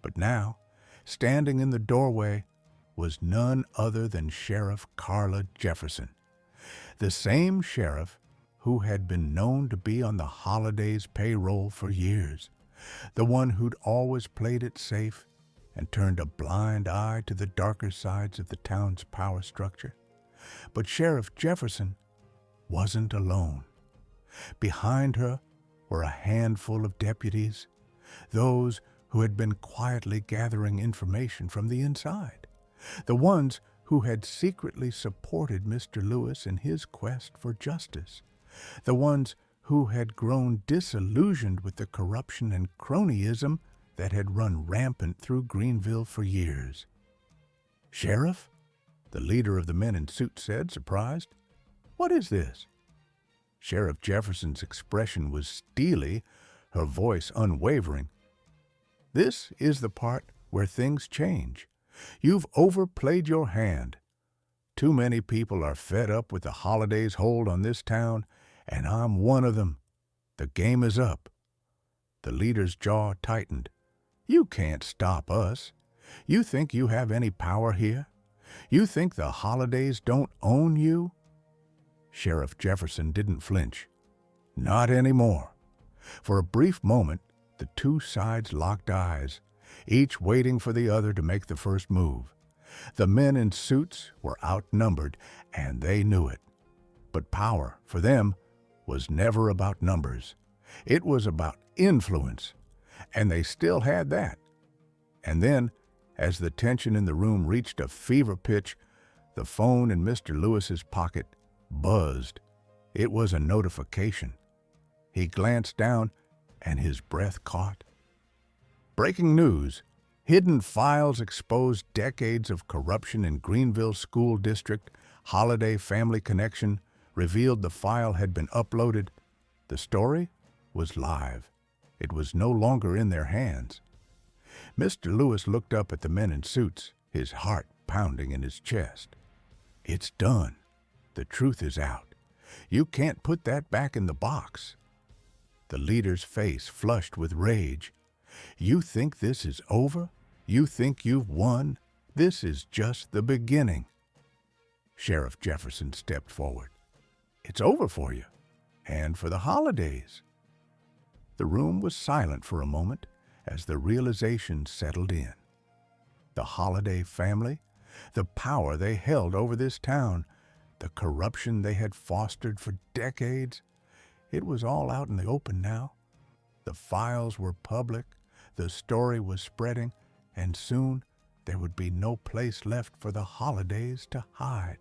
But now, standing in the doorway, was none other than Sheriff Carla Jefferson. The same sheriff who had been known to be on the holidays payroll for years. The one who'd always played it safe and turned a blind eye to the darker sides of the town's power structure. But Sheriff Jefferson wasn't alone. Behind her were a handful of deputies, those who had been quietly gathering information from the inside, the ones who had secretly supported Mr. Lewis in his quest for justice, the ones who had grown disillusioned with the corruption and cronyism that had run rampant through Greenville for years. "Sheriff?" the leader of the men in suits said, surprised. "What is this?" Sheriff Jefferson's expression was steely, her voice unwavering. "This is the part where things change. You've overplayed your hand. Too many people are fed up with the holidays' hold on this town, and I'm one of them. The game is up." The leader's jaw tightened. "You can't stop us. You think you have any power here? You think the holidays don't own you?" Sheriff Jefferson didn't flinch. Not anymore. For a brief moment, the two sides locked eyes, each waiting for the other to make the first move. The men in suits were outnumbered, and they knew it. But power, for them, was never about numbers. It was about influence, and they still had that. And then, as the tension in the room reached a fever pitch, the phone in Mr. Lewis's pocket buzzed. It was a notification. He glanced down, and his breath caught. Breaking news. Hidden files expose decades of corruption in Greenville School District. Holiday family connection revealed the file had been uploaded. The story was live. It was no longer in their hands. Mr. Lewis looked up at the men in suits, his heart pounding in his chest. "It's done. The truth is out. You can't put that back in the box." The leader's face flushed with rage. "You think this is over? You think you've won? This is just the beginning." Sheriff Jefferson stepped forward. "It's over for you, and for the holidays." The room was silent for a moment as the realization settled in. The Holiday family, the power they held over this town, the corruption they had fostered for decades, it was all out in the open now. The files were public, the story was spreading, and soon there would be no place left for the holidays to hide.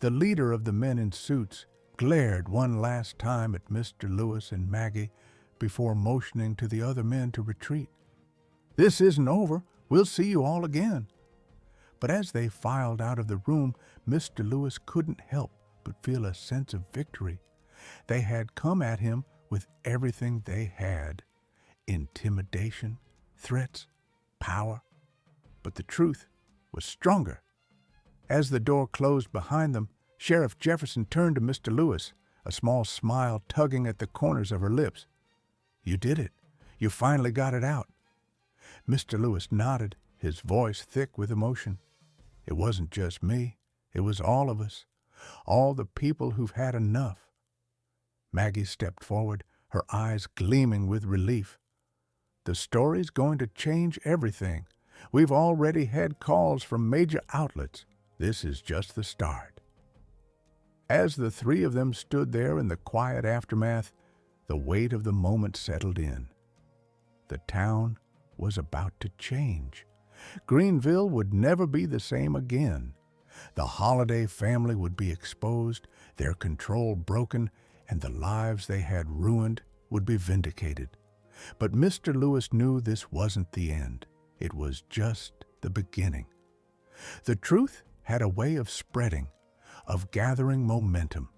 The leader of the men in suits glared one last time at Mr. Lewis and Maggie before motioning to the other men to retreat. "This isn't over. We'll see you all again." But as they filed out of the room, Mr. Lewis couldn't help but feel a sense of victory. They had come at him with everything they had: intimidation, threats, power. But the truth was stronger. As the door closed behind them, Sheriff Jefferson turned to Mr. Lewis, a small smile tugging at the corners of her lips. "You did it. You finally got it out." Mr. Lewis nodded, his voice thick with emotion. "It wasn't just me. It was all of us. All the people who've had enough." Maggie stepped forward, her eyes gleaming with relief. "The story's going to change everything. We've already had calls from major outlets. This is just the start." As the three of them stood there in the quiet aftermath, the weight of the moment settled in. The town was about to change. Greenville would never be the same again. The Holiday family would be exposed, their control broken, and the lives they had ruined would be vindicated. But Mr. Lewis knew this wasn't the end. It was just the beginning. The truth had a way of spreading, of gathering momentum,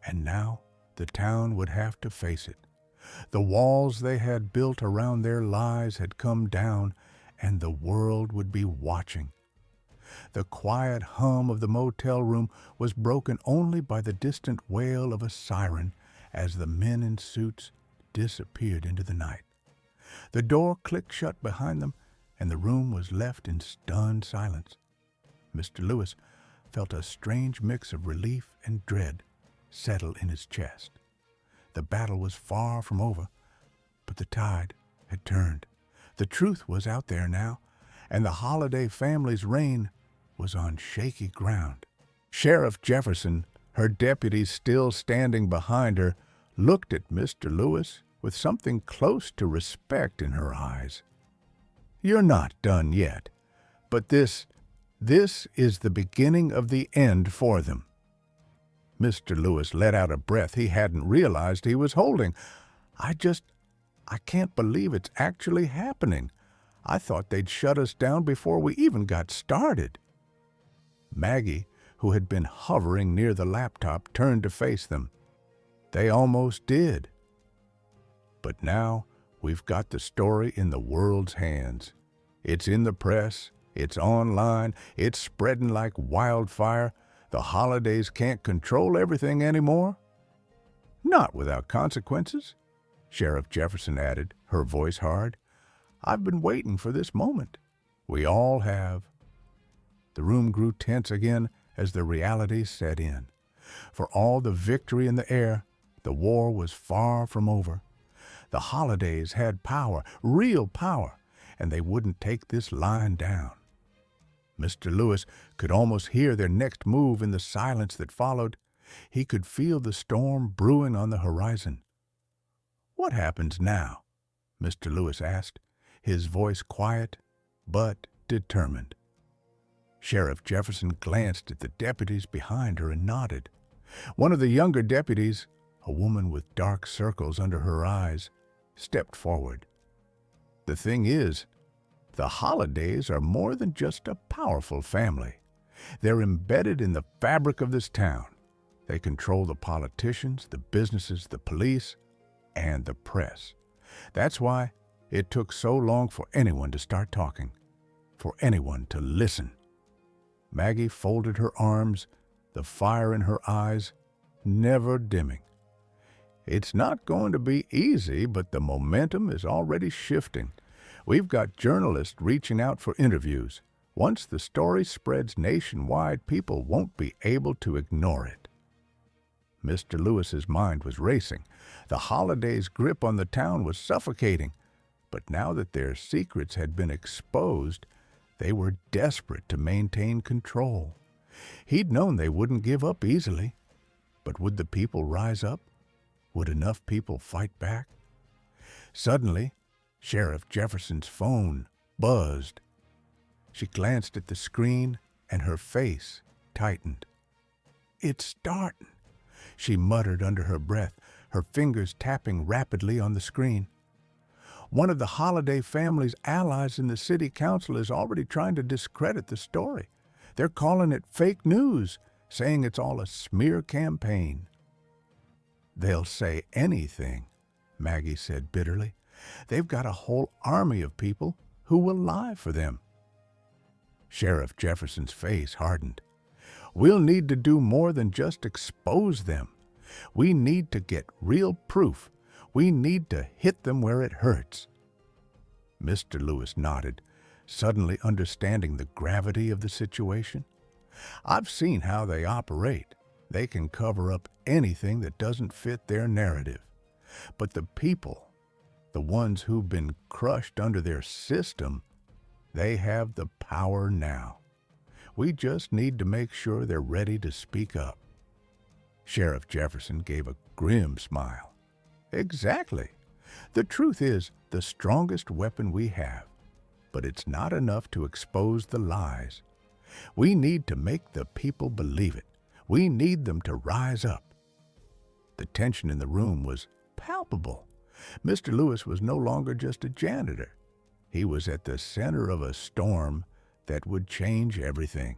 and now the town would have to face it. The walls they had built around their lies had come down, and the world would be watching. The quiet hum of the motel room was broken only by the distant wail of a siren as the men in suits disappeared into the night. The door clicked shut behind them, and the room was left in stunned silence. Mr. Lewis felt a strange mix of relief and dread settle in his chest. The battle was far from over, but the tide had turned. The truth was out there now, and the Holiday family's reign was on shaky ground. Sheriff Jefferson, her deputies still standing behind her, looked at Mr. Lewis with something close to respect in her eyes. "You're not done yet, but this is the beginning of the end for them." Mr. Lewis let out a breath he hadn't realized he was holding. I can't believe it's actually happening. I thought they'd shut us down before we even got started." Maggie, who had been hovering near the laptop, turned to face them. "They almost did. But now we've got the story in the world's hands. It's in the press, it's online, it's spreading like wildfire. The Holidays can't control everything anymore." "Not without consequences," Sheriff Jefferson added, her voice hard. "I've been waiting for this moment. We all have." The room grew tense again as the reality set in. For all the victory in the air, the war was far from over. The Holidays had power, real power, and they wouldn't take this line down. Mr. Lewis could almost hear their next move in the silence that followed. He could feel the storm brewing on the horizon. "What happens now?" Mr. Lewis asked, his voice quiet but determined. Sheriff Jefferson glanced at the deputies behind her and nodded. One of the younger deputies, a woman with dark circles under her eyes, stepped forward. "The thing is, the Holidays are more than just a powerful family. They're embedded in the fabric of this town. They control the politicians, the businesses, the police, and the press. That's why it took so long for anyone to start talking, for anyone to listen." Maggie folded her arms, the fire in her eyes never dimming. "It's not going to be easy, but the momentum is already shifting. We've got journalists reaching out for interviews. Once the story spreads nationwide, people won't be able to ignore it." Mr. Lewis's mind was racing. The Holidays' grip on the town was suffocating, but now that their secrets had been exposed, they were desperate to maintain control. He'd known they wouldn't give up easily, but would the people rise up? Would enough people fight back? Suddenly, Sheriff Jefferson's phone buzzed. She glanced at the screen, and her face tightened. "It's starting," she muttered under her breath, her fingers tapping rapidly on the screen. "One of the Holiday family's allies in the city council is already trying to discredit the story. They're calling it fake news, saying it's all a smear campaign." "They'll say anything," Maggie said bitterly. "They've got a whole army of people who will lie for them." Sheriff Jefferson's face hardened. "We'll need to do more than just expose them. We need to get real proof. We need to hit them where it hurts." Mr. Lewis nodded, suddenly understanding the gravity of the situation. "I've seen how they operate. They can cover up anything that doesn't fit their narrative. But the people, the ones who've been crushed under their system, they have the power now. We just need to make sure they're ready to speak up." Sheriff Jefferson gave a grim smile. "Exactly. The truth is the strongest weapon we have, but it's not enough to expose the lies. We need to make the people believe it. We need them to rise up." The tension in the room was palpable. Mr. Lewis was no longer just a janitor. He was at the center of a storm that would change everything.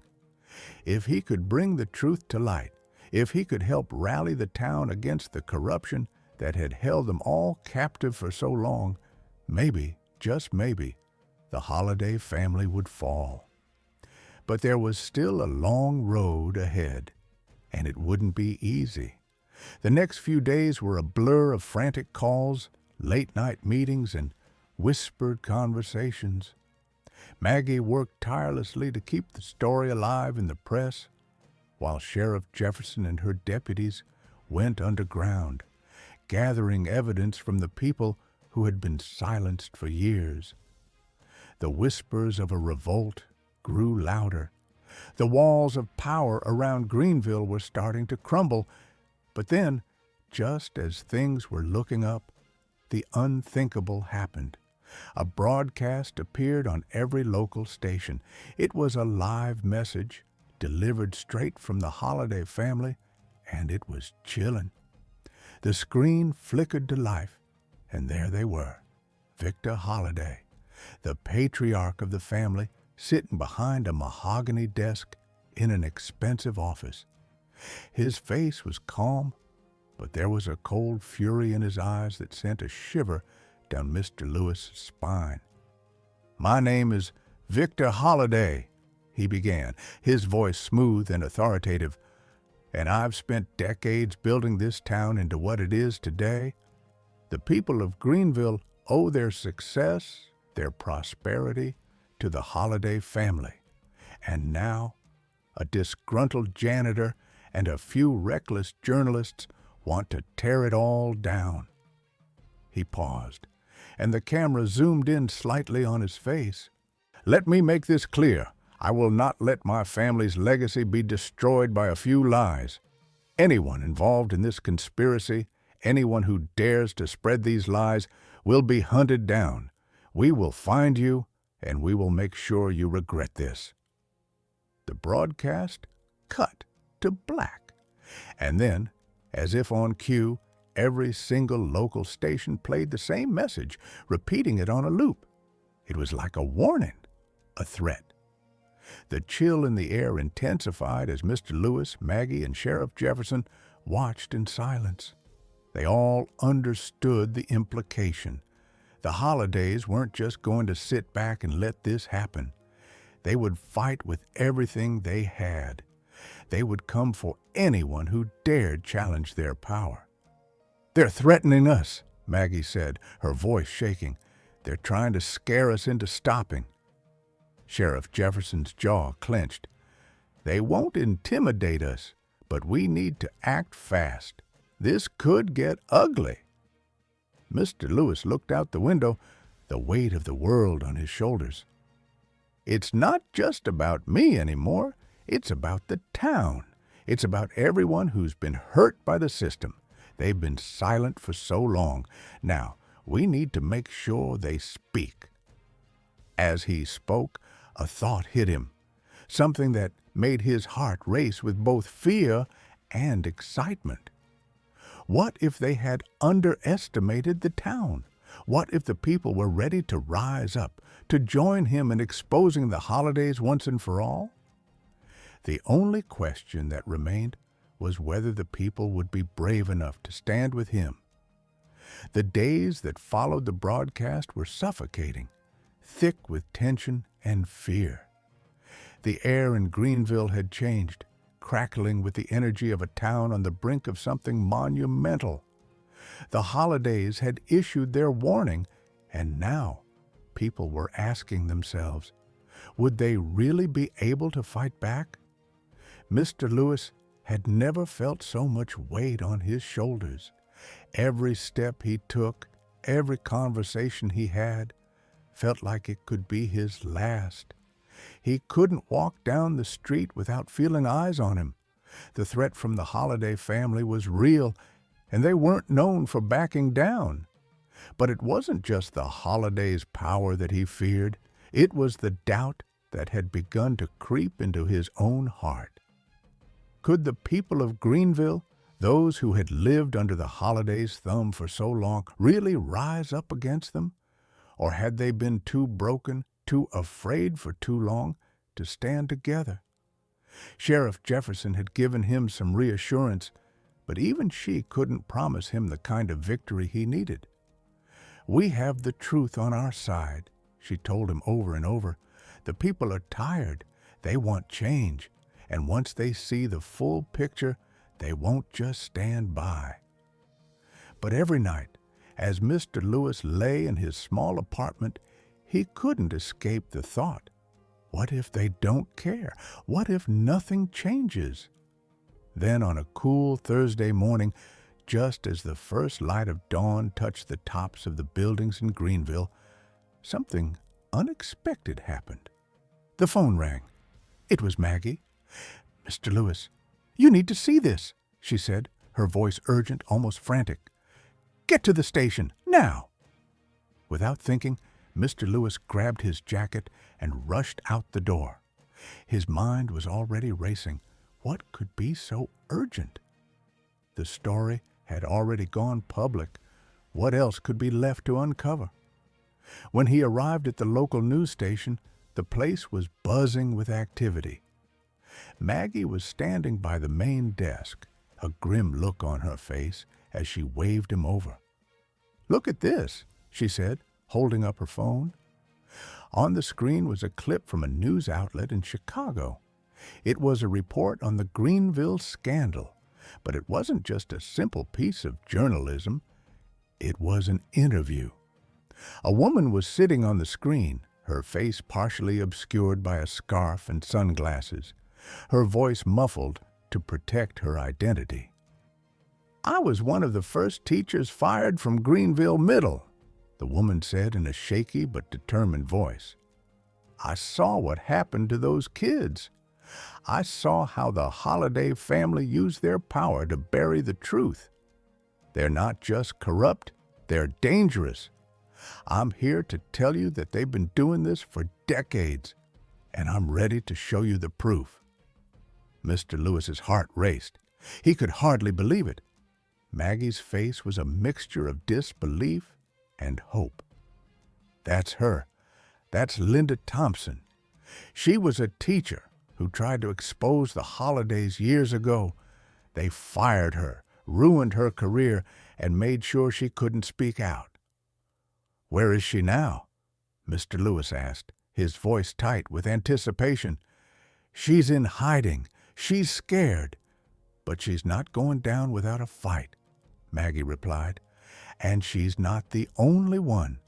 If he could bring the truth to light, if he could help rally the town against the corruption that had held them all captive for so long, maybe, just maybe, the Holliday family would fall. But there was still a long road ahead, and it wouldn't be easy. The next few days were a blur of frantic calls, late-night meetings, and whispered conversations. Maggie worked tirelessly to keep the story alive in the press, while Sheriff Jefferson and her deputies went underground, gathering evidence from the people who had been silenced for years. The whispers of a revolt grew louder. The walls of power around Greenville were starting to crumble, but then, just as things were looking up, the unthinkable happened. A broadcast appeared on every local station. It was a live message, delivered straight from the Holliday family, and it was chilling. The screen flickered to life, and there they were, Victor Holliday, the patriarch of the family, sitting behind a mahogany desk in an expensive office. His face was calm, but there was a cold fury in his eyes that sent a shiver down Mr. Lewis's spine. "My name is Victor Holliday," he began, his voice smooth and authoritative, "and I've spent decades building this town into what it is today. The people of Greenville owe their success, their prosperity, to the Holliday family. And now, a disgruntled janitor and a few reckless journalists want to tear it all down." He paused, and the camera zoomed in slightly on his face. "Let me make this clear. I will not let my family's legacy be destroyed by a few lies. Anyone involved in this conspiracy, anyone who dares to spread these lies, will be hunted down. We will find you, and we will make sure you regret this." The broadcast cut to black, and then, as if on cue, every single local station played the same message, repeating it on a loop. It was like a warning, a threat. The chill in the air intensified as Mr. Lewis, Maggie, and Sheriff Jefferson watched in silence. They all understood the implication. The Hollidays weren't just going to sit back and let this happen. They would fight with everything they had. They would come for anyone who dared challenge their power. "They're threatening us," Maggie said, her voice shaking. "They're trying to scare us into stopping." Sheriff Jefferson's jaw clenched. "They won't intimidate us, but we need to act fast. This could get ugly." Mr. Lewis looked out the window, the weight of the world on his shoulders. "It's not just about me anymore. It's about the town. It's about everyone who's been hurt by the system. They've been silent for so long. Now, we need to make sure they speak." As he spoke, a thought hit him, something that made his heart race with both fear and excitement. What if they had underestimated the town? What if the people were ready to rise up, to join him in exposing the Hollidays once and for all? The only question that remained was whether the people would be brave enough to stand with him. The days that followed the broadcast were suffocating, thick with tension and fear. The air in Greenville had changed. crackling with the energy of a town on the brink of something monumental. The holidays had issued their warning, and now people were asking themselves, would they really be able to fight back? Mr. Lewis had never felt so much weight on his shoulders. Every step he took, every conversation he had, felt like it could be his last. He couldn't walk down the street without feeling eyes on him. The threat from the Holiday family was real, and they weren't known for backing down. But it wasn't just the Holiday's power that he feared. It was the doubt that had begun to creep into his own heart. Could the people of Greenville, those who had lived under the Holiday's thumb for so long, really rise up against them? Or had they been too broken, too afraid for too long to stand together? Sheriff Jefferson had given him some reassurance, but even she couldn't promise him the kind of victory he needed. "We have the truth on our side," she told him over and over. "The people are tired. They want change. And once they see the full picture, they won't just stand by." But every night, as Mr. Lewis lay in his small apartment, he couldn't escape the thought, what if they don't care? What if nothing changes? Then on a cool Thursday morning, just as the first light of dawn touched the tops of the buildings in Greenville, something unexpected happened. The phone rang. It was Maggie. "Mr. Lewis, you need to see this," she said, her voice urgent, almost frantic. "Get to the station, now!" Without thinking, Mr. Lewis grabbed his jacket and rushed out the door. His mind was already racing. What could be so urgent? The story had already gone public. What else could be left to uncover? When he arrived at the local news station, the place was buzzing with activity. Maggie was standing by the main desk, a grim look on her face as she waved him over. "Look at this," she said, holding up her phone. On the screen was a clip from a news outlet in Chicago. It was a report on the Greenville scandal, but it wasn't just a simple piece of journalism. It was an interview. A woman was sitting on the screen, her face partially obscured by a scarf and sunglasses, her voice muffled to protect her identity. "I was one of the first teachers fired from Greenville Middle," the woman said in a shaky but determined voice. "I saw what happened to those kids. I saw how the Holiday family used their power to bury the truth. They're not just corrupt, they're dangerous. I'm here to tell you that they've been doing this for decades, and I'm ready to show you the proof." Mr. Lewis's heart raced. He could hardly believe it. Maggie's face was a mixture of disbelief and hope. "That's her. That's Linda Thompson. She was a teacher who tried to expose the Holidays years ago. They fired her, ruined her career, and made sure she couldn't speak out." "Where is she now?" Mr. Lewis asked, his voice tight with anticipation. "She's in hiding. She's scared. But she's not going down without a fight," Maggie replied. "And she's not the only one.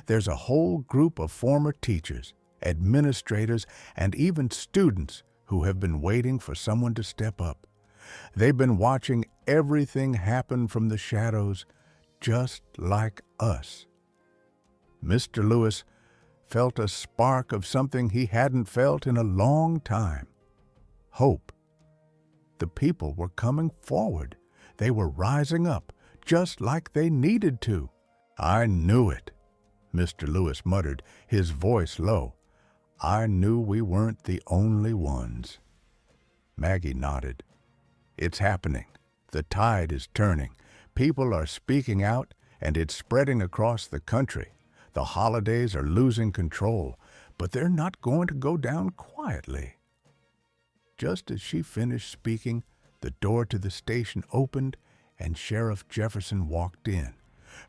There's a whole group of former teachers, administrators, and even students who have been waiting for someone to step up. They've been watching everything happen from the shadows, just like us." Mr. Lewis felt a spark of something he hadn't felt in a long time. Hope. The people were coming forward. They were rising up, just like they needed to. "I knew it," Mr. Lewis muttered, his voice low. "I knew we weren't the only ones." Maggie nodded. "It's happening. The tide is turning. People are speaking out, and it's spreading across the country. The Holidays are losing control, but they're not going to go down quietly." Just as she finished speaking, the door to the station opened, and Sheriff Jefferson walked in,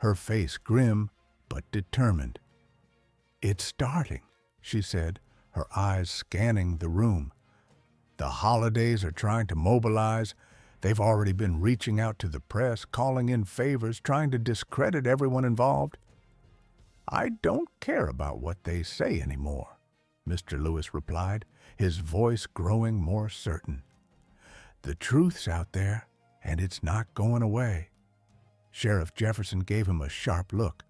her face grim but determined. "It's starting," she said, her eyes scanning the room. The holidays are trying to mobilize. They've already been reaching out to the press, calling in favors, trying to discredit everyone involved. I don't care about what they say anymore, Mr. Lewis replied, his voice growing more certain. The truth's out there, and it's not going away. Sheriff Jefferson gave him a sharp look.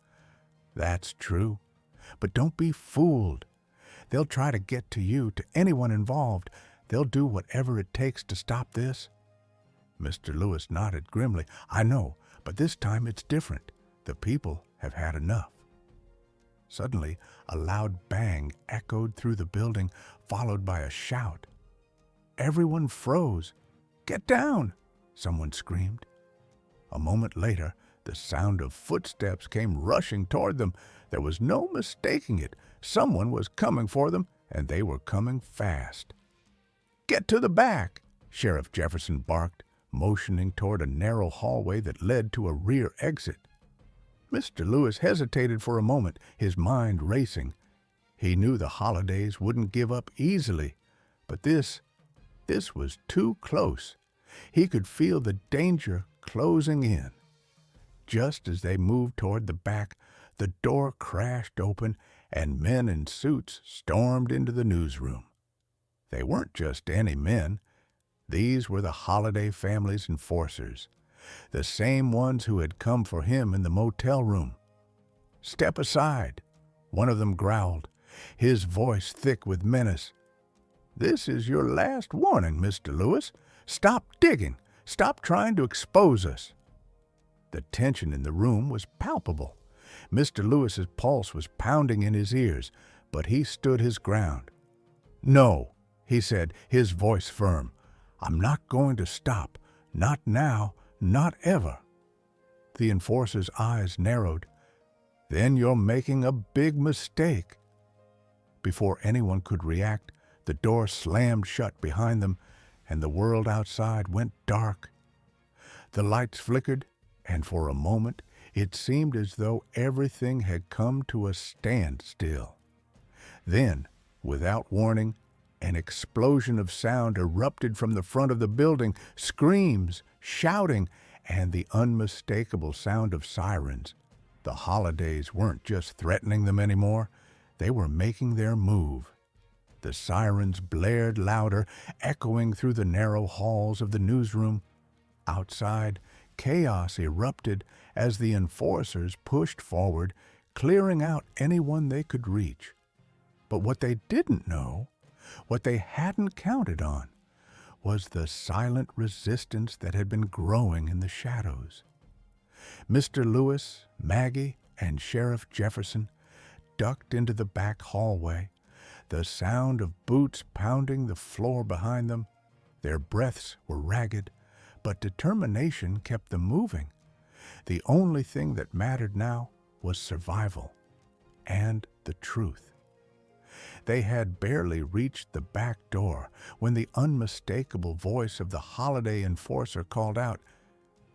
That's true, but don't be fooled. They'll try to get to you, to anyone involved. They'll do whatever it takes to stop this. Mr. Lewis nodded grimly. I know, but this time it's different. The people have had enough. Suddenly, a loud bang echoed through the building, followed by a shout. Everyone froze. Get down! Someone screamed. A moment later, the sound of footsteps came rushing toward them. There was no mistaking it. Someone was coming for them, and they were coming fast. Get to the back, Sheriff Jefferson barked, motioning toward a narrow hallway that led to a rear exit. Mr. Lewis hesitated for a moment, his mind racing. He knew the holidays wouldn't give up easily, but this was too close. He could feel the danger closing in. Just as they moved toward the back, the door crashed open and men in suits stormed into the newsroom. They weren't just any men. These were the Holiday family's enforcers, the same ones who had come for him in the motel room. Step aside, one of them growled, his voice thick with menace. This is your last warning, Mr. Lewis. Stop digging. Stop trying to expose us. The tension in the room was palpable. Mr. Lewis's pulse was pounding in his ears, but he stood his ground. No, he said, his voice firm. I'm not going to stop. Not now, not ever. The enforcer's eyes narrowed. Then you're making a big mistake. Before anyone could react, the door slammed shut behind them, and the world outside went dark. The lights flickered, and for a moment it seemed as though everything had come to a standstill. Then, without warning, an explosion of sound erupted from the front of the building, screams, shouting, and the unmistakable sound of sirens. The holidays weren't just threatening them anymore, they were making their move. The sirens blared louder, echoing through the narrow halls of the newsroom. Outside, chaos erupted as the enforcers pushed forward, clearing out anyone they could reach. But what they didn't know, what they hadn't counted on, was the silent resistance that had been growing in the shadows. Mr. Lewis, Maggie, and Sheriff Jefferson ducked into the back hallway, the sound of boots pounding the floor behind them. Their breaths were ragged, but determination kept them moving. The only thing that mattered now was survival and the truth. They had barely reached the back door when the unmistakable voice of the Holiday enforcer called out,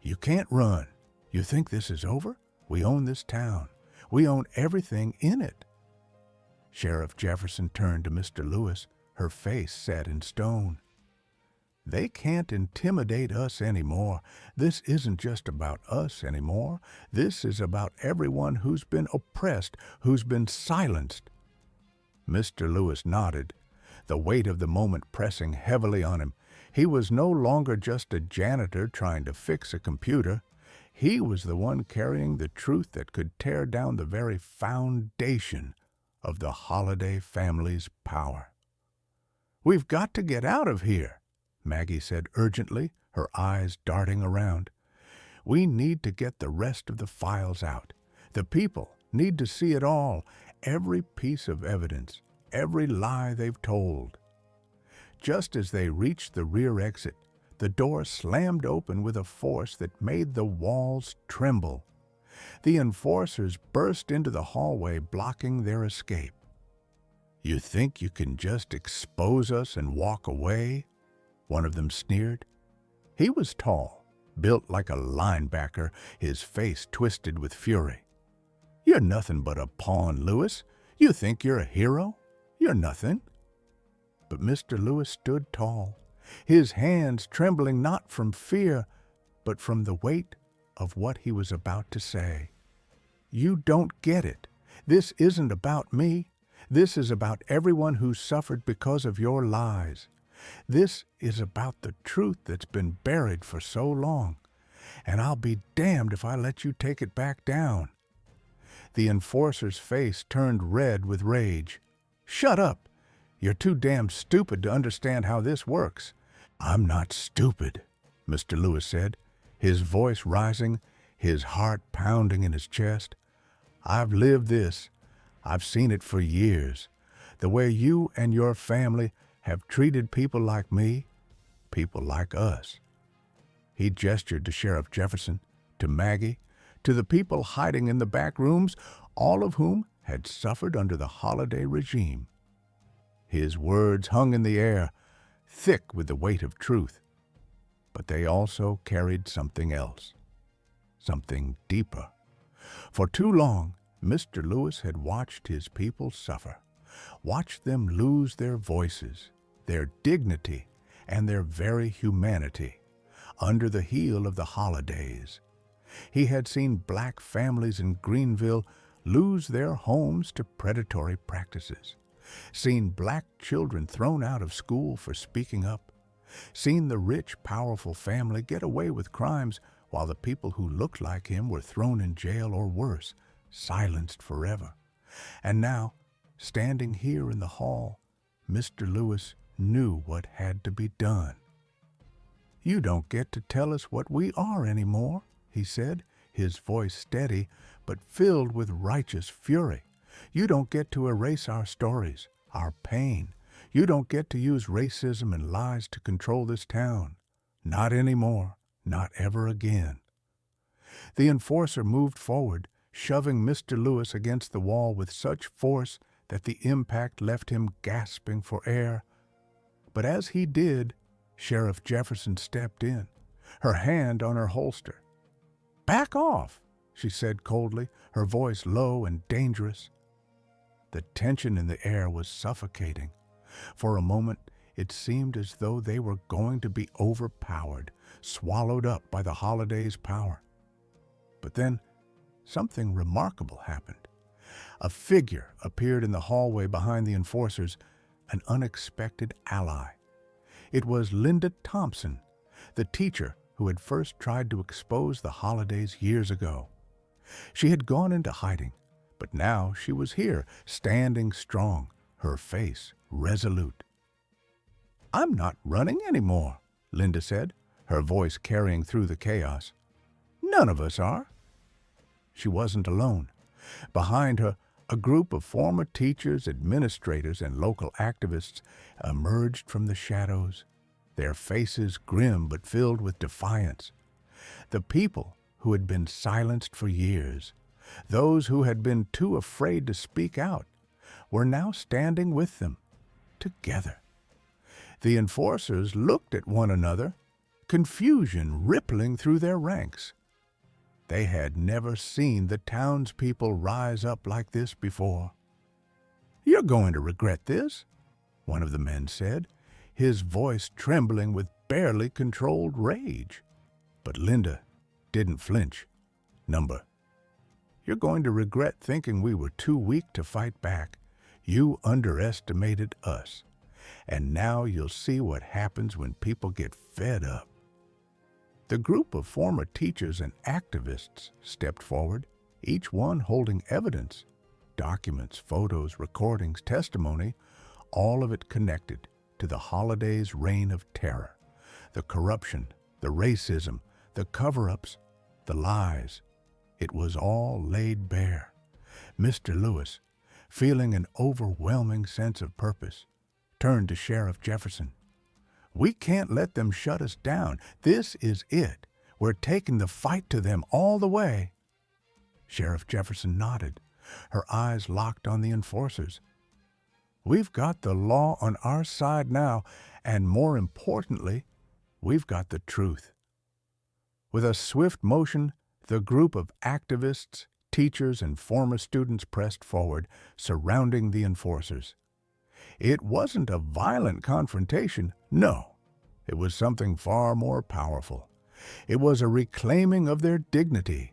"You can't run. You think this is over? We own this town. We own everything in it." Sheriff Jefferson turned to Mr. Lewis, her face set in stone. They can't intimidate us anymore. This isn't just about us anymore. This is about everyone who's been oppressed, who's been silenced. Mr. Lewis nodded, the weight of the moment pressing heavily on him. He was no longer just a janitor trying to fix a computer. He was the one carrying the truth that could tear down the very foundation of the Holiday family's power. "We've got to get out of here," Maggie said urgently, her eyes darting around. "We need to get the rest of the files out. The people need to see it all, every piece of evidence, every lie they've told." Just as they reached the rear exit, the door slammed open with a force that made the walls tremble. The enforcers burst into the hallway, blocking their escape. "You think you can just expose us and walk away?" one of them sneered. He was tall, built like a linebacker, his face twisted with fury. "You're nothing but a pawn, Lewis. You think you're a hero? You're nothing." But Mr. Lewis stood tall, his hands trembling not from fear, but from the weight of what he was about to say. You don't get it. This isn't about me. This is about everyone who suffered because of your lies. This is about the truth that's been buried for so long, and I'll be damned if I let you take it back down. The enforcer's face turned red with rage. Shut up! You're too damn stupid to understand how this works. I'm not stupid, Mr. Lewis said, his voice rising, his heart pounding in his chest. I've lived this. I've seen it for years. The way you and your family have treated people like me, people like us. He gestured to Sheriff Jefferson, to Maggie, to the people hiding in the back rooms, all of whom had suffered under the Holiday regime. His words hung in the air, thick with the weight of truth, but they also carried something else, something deeper. For too long, Mr. Lewis had watched his people suffer, watched them lose their voices, their dignity, and their very humanity under the heel of the Holidays. He had seen black families in Greenville lose their homes to predatory practices, seen black children thrown out of school for speaking up, seen the rich, powerful family get away with crimes while the people who looked like him were thrown in jail or worse, silenced forever. And now, standing here in the hall, Mr. Lewis knew what had to be done. You don't get to tell us what we are anymore, he said, his voice steady but filled with righteous fury. You don't get to erase our stories, our pain. You don't get to use racism and lies to control this town. Not anymore, not ever again. The enforcer moved forward, shoving Mr. Lewis against the wall with such force that the impact left him gasping for air. But as he did, Sheriff Jefferson stepped in, her hand on her holster. "Back off," she said coldly, her voice low and dangerous. The tension in the air was suffocating. For a moment, it seemed as though they were going to be overpowered, swallowed up by the Holiday's power. But then, something remarkable happened. A figure appeared in the hallway behind the enforcers, an unexpected ally. It was Linda Thompson, the teacher who had first tried to expose the Holidays years ago. She had gone into hiding, but now she was here, standing strong, her face resolute. "I'm not running anymore," Linda said, her voice carrying through the chaos. "None of us are." She wasn't alone. Behind her, a group of former teachers, administrators, and local activists emerged from the shadows, their faces grim but filled with defiance. The people who had been silenced for years, those who had been too afraid to speak out, were now standing with them, together. The enforcers looked at one another, confusion rippling through their ranks. They had never seen the townspeople rise up like this before. "You're going to regret this," one of the men said, his voice trembling with barely controlled rage. But Linda didn't flinch. "You're going to regret thinking we were too weak to fight back. You underestimated us. And now you'll see what happens when people get fed up." The group of former teachers and activists stepped forward, each one holding evidence, documents, photos, recordings, testimony, all of it connected to the Holiday's reign of terror, the corruption, the racism, the cover-ups, the lies. It was all laid bare. Mr. Lewis, feeling an overwhelming sense of purpose, turned to Sheriff Jefferson. "We can't let them shut us down. This is it. We're taking the fight to them all the way." Sheriff Jefferson nodded, her eyes locked on the enforcers. "We've got the law on our side now, and more importantly, we've got the truth." With a swift motion, the group of activists, teachers, and former students pressed forward, surrounding the enforcers. It wasn't a violent confrontation, no. It was something far more powerful. It was a reclaiming of their dignity,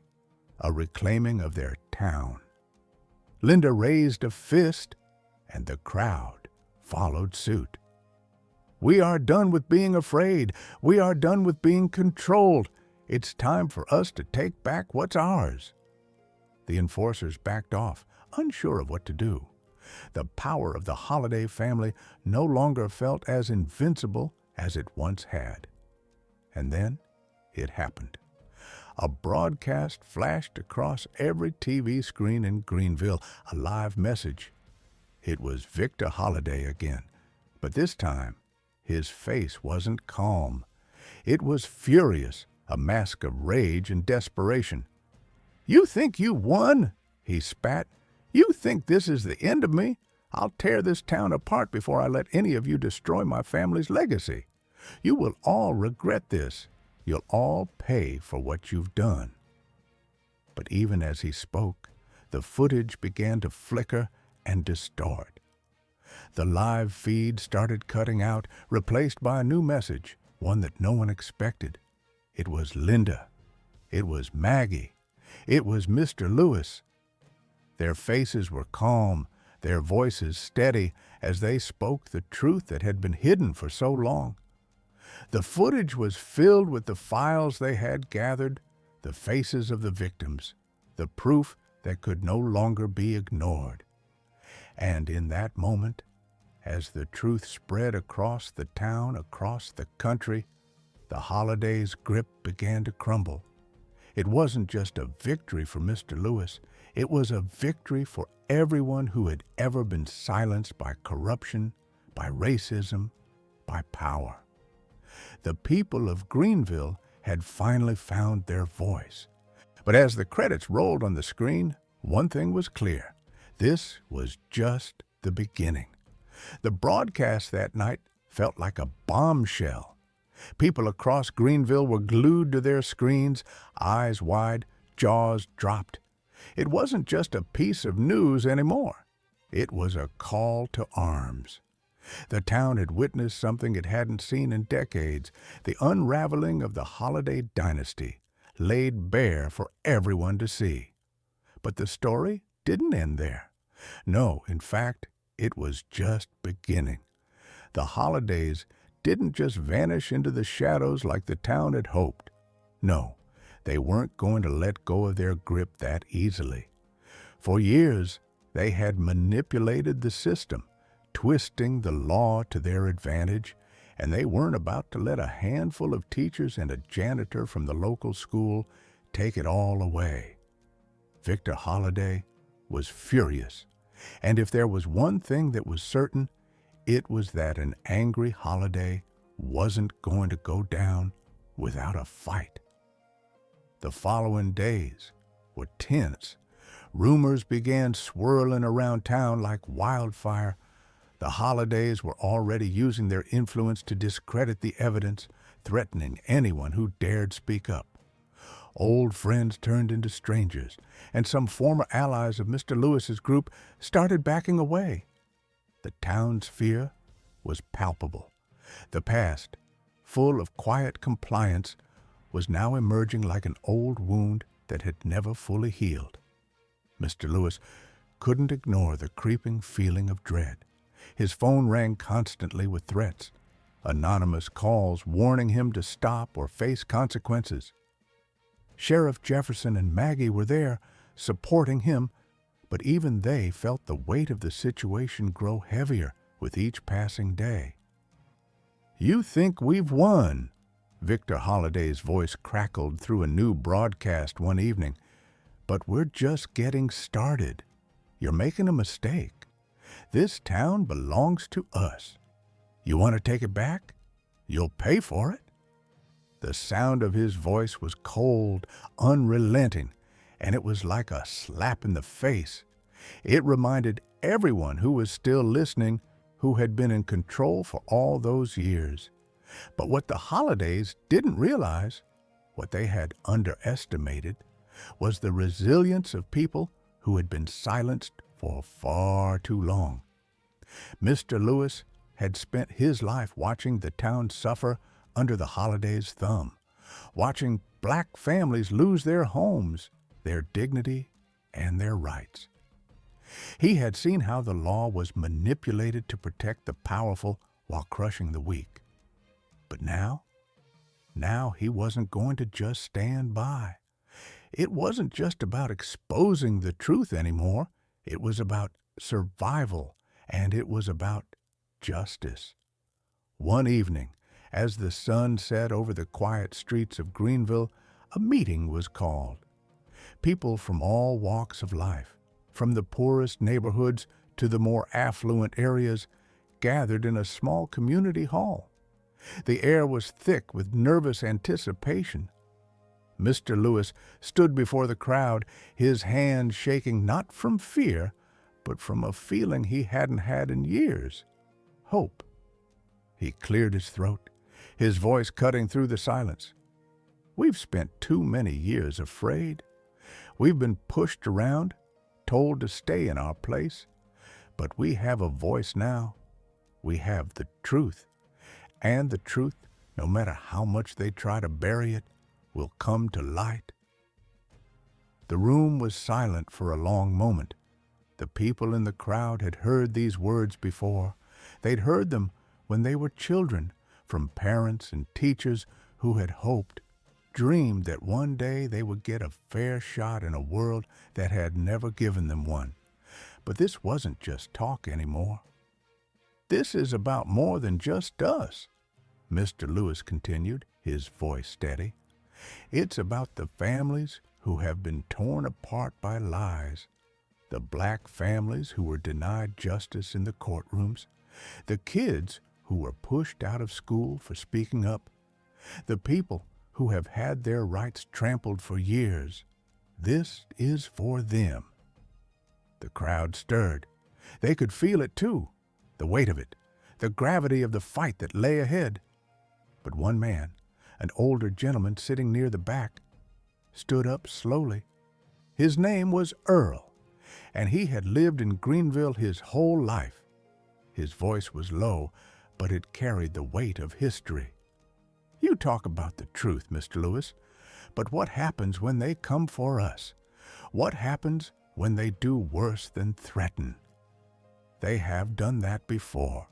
a reclaiming of their town. Linda raised a fist, and the crowd followed suit. We are done with being afraid. We are done with being controlled. It's time for us to take back what's ours. The enforcers backed off, unsure of what to do. The power of the Holiday family no longer felt as invincible as it once had. And then it happened. A broadcast flashed across every TV screen in Greenville, a live message. It was Victor Holiday again, but this time his face wasn't calm. It was furious, a mask of rage and desperation. "You think you won?" he spat. "You think this is the end of me? I'll tear this town apart before I let any of you destroy my family's legacy. You will all regret this. You'll all pay for what you've done." But even as he spoke, the footage began to flicker and distort. The live feed started cutting out, replaced by a new message, one that no one expected. It was Linda. It was Maggie. It was Mr. Lewis. Their faces were calm, their voices steady, as they spoke the truth that had been hidden for so long. The footage was filled with the files they had gathered, the faces of the victims, the proof that could no longer be ignored. And in that moment, as the truth spread across the town, across the country, the Holiday's grip began to crumble. It wasn't just a victory for Mr. Lewis. It was a victory for everyone who had ever been silenced by corruption, by racism, by power. The people of Greenville had finally found their voice. But as the credits rolled on the screen, one thing was clear. This was just the beginning. The broadcast that night felt like a bombshell. People across Greenville were glued to their screens, eyes wide, jaws dropped. It wasn't just a piece of news anymore. It was a call to arms. The town had witnessed something it hadn't seen in decades, the unraveling of the Holiday dynasty, laid bare for everyone to see. But the story didn't end there. No, in fact, it was just beginning. The Holidays didn't just vanish into the shadows like the town had hoped. No, they weren't going to let go of their grip that easily. For years, they had manipulated the system, twisting the law to their advantage, and they weren't about to let a handful of teachers and a janitor from the local school take it all away. Victor Holiday was furious, and if there was one thing that was certain, it was that an angry Holiday wasn't going to go down without a fight. The following days were tense. Rumors began swirling around town like wildfire. The Holidays were already using their influence to discredit the evidence, threatening anyone who dared speak up. Old friends turned into strangers, and some former allies of Mr. Lewis's group started backing away. The town's fear was palpable. The past, full of quiet compliance, was now emerging like an old wound that had never fully healed. Mr. Lewis couldn't ignore the creeping feeling of dread. His phone rang constantly with threats, anonymous calls warning him to stop or face consequences. Sheriff Jefferson and Maggie were there, supporting him, but even they felt the weight of the situation grow heavier with each passing day. "You think we've won?" Victor Holiday's voice crackled through a new broadcast one evening. "But we're just getting started. You're making a mistake. This town belongs to us. You want to take it back? You'll pay for it." The sound of his voice was cold, unrelenting, and it was like a slap in the face. It reminded everyone who was still listening who had been in control for all those years. But what the Holidays didn't realize, what they had underestimated, was the resilience of people who had been silenced for far too long. Mr. Lewis had spent his life watching the town suffer under the holiday's thumb, watching black families lose their homes, their dignity, and their rights. He had seen how the law was manipulated to protect the powerful while crushing the weak. But now he wasn't going to just stand by. It wasn't just about exposing the truth anymore. It was about survival, and it was about justice. One evening, as the sun set over the quiet streets of Greenville, a meeting was called. People from all walks of life, from the poorest neighborhoods to the more affluent areas, gathered in a small community hall. The air was thick with nervous anticipation. Mr. Lewis stood before the crowd, his hands shaking not from fear, but from a feeling he hadn't had in years: hope. He cleared his throat, his voice cutting through the silence. We've spent too many years afraid. We've been pushed around, told to stay in our place. But we have a voice now. We have the truth. And the truth, no matter how much they try to bury it, will come to light. The room was silent for a long moment. The people in the crowd had heard these words before. They'd heard them when they were children, from parents and teachers who had hoped, dreamed that one day they would get a fair shot in a world that had never given them one. But this wasn't just talk anymore. This is about more than just us, Mr. Lewis continued, his voice steady. It's about the families who have been torn apart by lies, the black families who were denied justice in the courtrooms, the kids who were pushed out of school for speaking up, the people who have had their rights trampled for years. This is for them. The crowd stirred. They could feel it too, the weight of it, the gravity of the fight that lay ahead. But one man, an older gentleman sitting near the back, stood up slowly. His name was Earl, and he had lived in Greenville his whole life. His voice was low, but it carried the weight of history. You talk about the truth, Mr. Lewis, but what happens when they come for us? What happens when they do worse than threaten? They have done that before.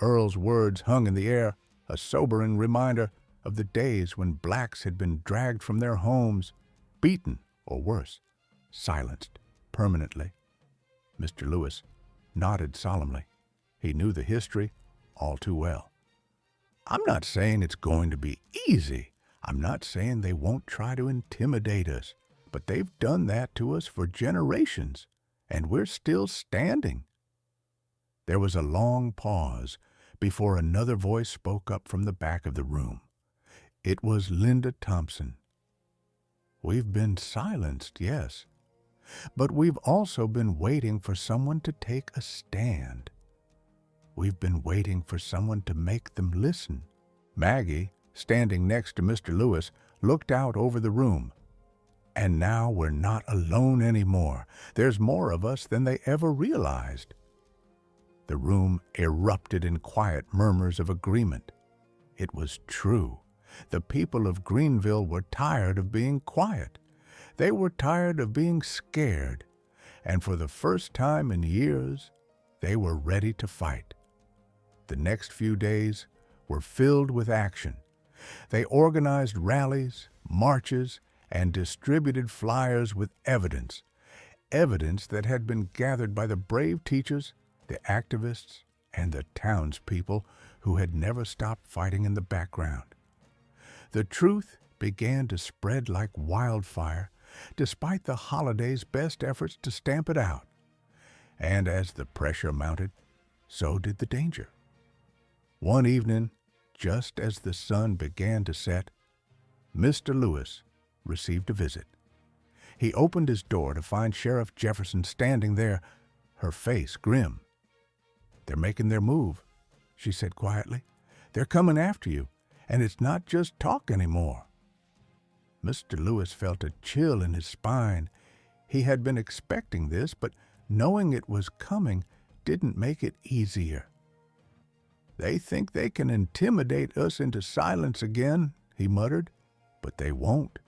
Earl's words hung in the air, a sobering reminder of the days when blacks had been dragged from their homes, beaten, or worse, silenced permanently. Mr. Lewis nodded solemnly. He knew the history all too well. I'm not saying it's going to be easy. I'm not saying they won't try to intimidate us, but they've done that to us for generations, and we're still standing. There was a long pause before another voice spoke up from the back of the room. It was Linda Thompson. We've been silenced, yes, but we've also been waiting for someone to take a stand. We've been waiting for someone to make them listen. Maggie, standing next to Mr. Lewis, looked out over the room. And now we're not alone anymore. There's more of us than they ever realized. The room erupted in quiet murmurs of agreement. It was true. The people of Greenville were tired of being quiet. They were tired of being scared. And for the first time in years, they were ready to fight. The next few days were filled with action. They organized rallies, marches, and distributed flyers with evidence that had been gathered by the brave teachers, the activists, and the townspeople who had never stopped fighting in the background. The truth began to spread like wildfire, despite the holiday's best efforts to stamp it out. And as the pressure mounted, so did the danger. One evening, just as the sun began to set, Mr. Lewis received a visit. He opened his door to find Sheriff Jefferson standing there, her face grim. "They're making their move," she said quietly. "They're coming after you, and it's not just talk anymore." Mr. Lewis felt a chill in his spine. He had been expecting this, but knowing it was coming didn't make it easier. They think they can intimidate us into silence again, he muttered, but they won't.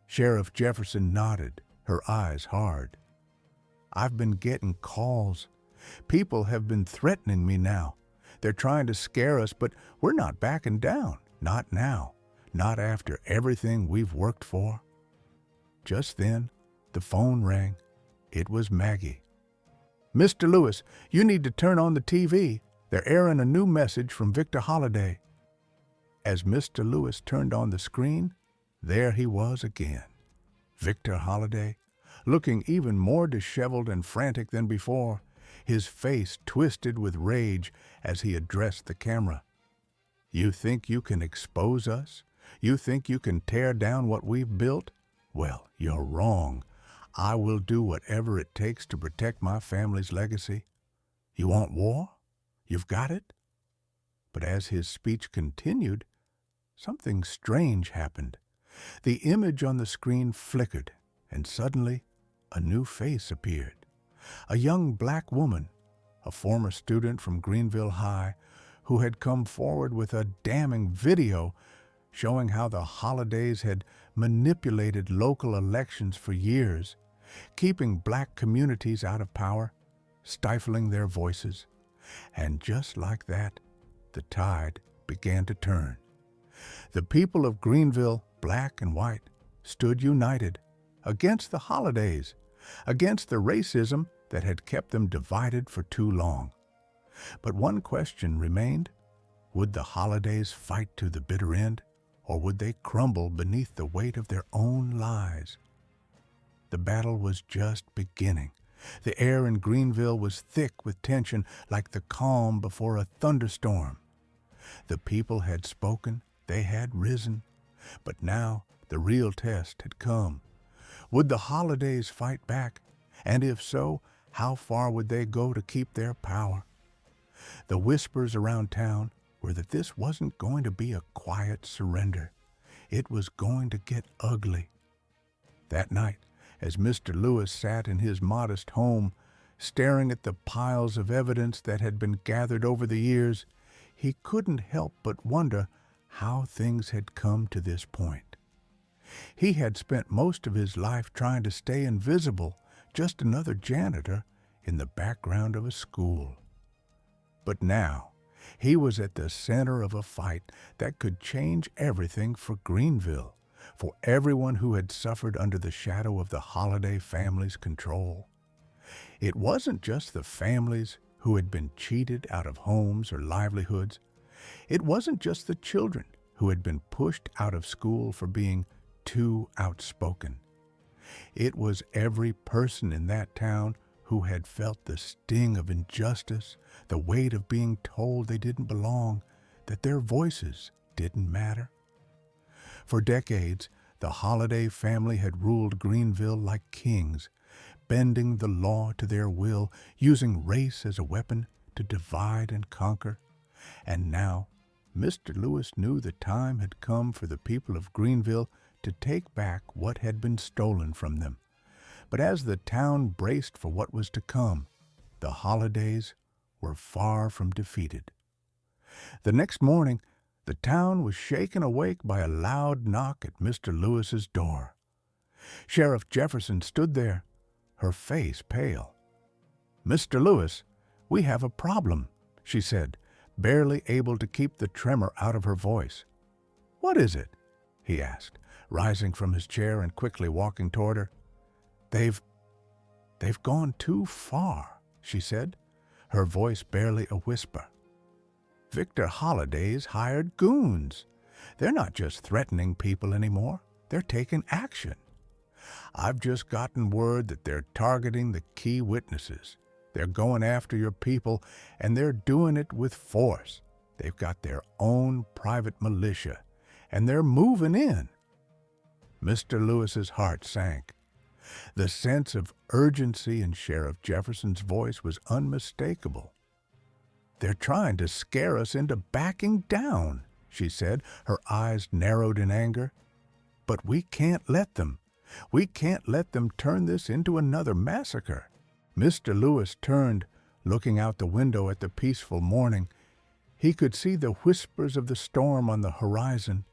Sheriff Jefferson nodded, her eyes hard. I've been getting calls. People have been threatening me now. They're trying to scare us, but we're not backing down. Not now. Not after everything we've worked for. Just then, the phone rang. It was Maggie. Mr. Lewis, you need to turn on the TV. They're airing a new message from Victor Holliday. As Mr. Lewis turned on the screen, there he was again. Victor Holliday, looking even more disheveled and frantic than before, his face twisted with rage as he addressed the camera. You think you can expose us? You think you can tear down what we've built? Well, you're wrong. I will do whatever it takes to protect my family's legacy. You want war? You've got it? But as his speech continued, something strange happened. The image on the screen flickered, and suddenly a new face appeared. A young black woman, a former student from Greenville High, who had come forward with a damning video showing how the Hollidays had manipulated local elections for years, keeping black communities out of power, stifling their voices. And just like that, the tide began to turn. The people of Greenville, black and white, stood united against the Hollidays, against the racism that had kept them divided for too long. But one question remained. Would the Hollidays fight to the bitter end, or would they crumble beneath the weight of their own lies? The battle was just beginning. The air in Greenville was thick with tension, like the calm before a thunderstorm. The people had spoken, they had risen, but now the real test had come. Would the Hollidays fight back? And if so, how far would they go to keep their power? The whispers around town were that this wasn't going to be a quiet surrender. It was going to get ugly. That night, as Mr. Lewis sat in his modest home, staring at the piles of evidence that had been gathered over the years, he couldn't help but wonder how things had come to this point. He had spent most of his life trying to stay invisible, just another janitor in the background of a school. But now, he was at the center of a fight that could change everything for Greenville, for everyone who had suffered under the shadow of the Holliday family's control. It wasn't just the families who had been cheated out of homes or livelihoods. It wasn't just the children who had been pushed out of school for being too outspoken. It was every person in that town who had felt the sting of injustice, the weight of being told they didn't belong, that their voices didn't matter. For decades, the Holliday family had ruled Greenville like kings, bending the law to their will, using race as a weapon to divide and conquer. And now, Mr. Lewis knew the time had come for the people of Greenville to take back what had been stolen from them. But as the town braced for what was to come, the Hollidays were far from defeated. The next morning, the town was shaken awake by a loud knock at Mr. Lewis's door. Sheriff Jefferson stood there, her face pale. "Mr. Lewis, we have a problem," she said, barely able to keep the tremor out of her voice. "What is it?" he asked, rising from his chair and quickly walking toward her. They've gone too far," she said, her voice barely a whisper. "Victor Holliday's hired goons. They're not just threatening people anymore. They're taking action. I've just gotten word that they're targeting the key witnesses. They're going after your people, and they're doing it with force. They've got their own private militia, and they're moving in." Mr. Lewis's heart sank. The sense of urgency in Sheriff Jefferson's voice was unmistakable. "They're trying to scare us into backing down," she said, her eyes narrowed in anger. "But we can't let them. We can't let them turn this into another massacre." Mr. Lewis turned, looking out the window at the peaceful morning. He could see the whispers of the storm on the horizon,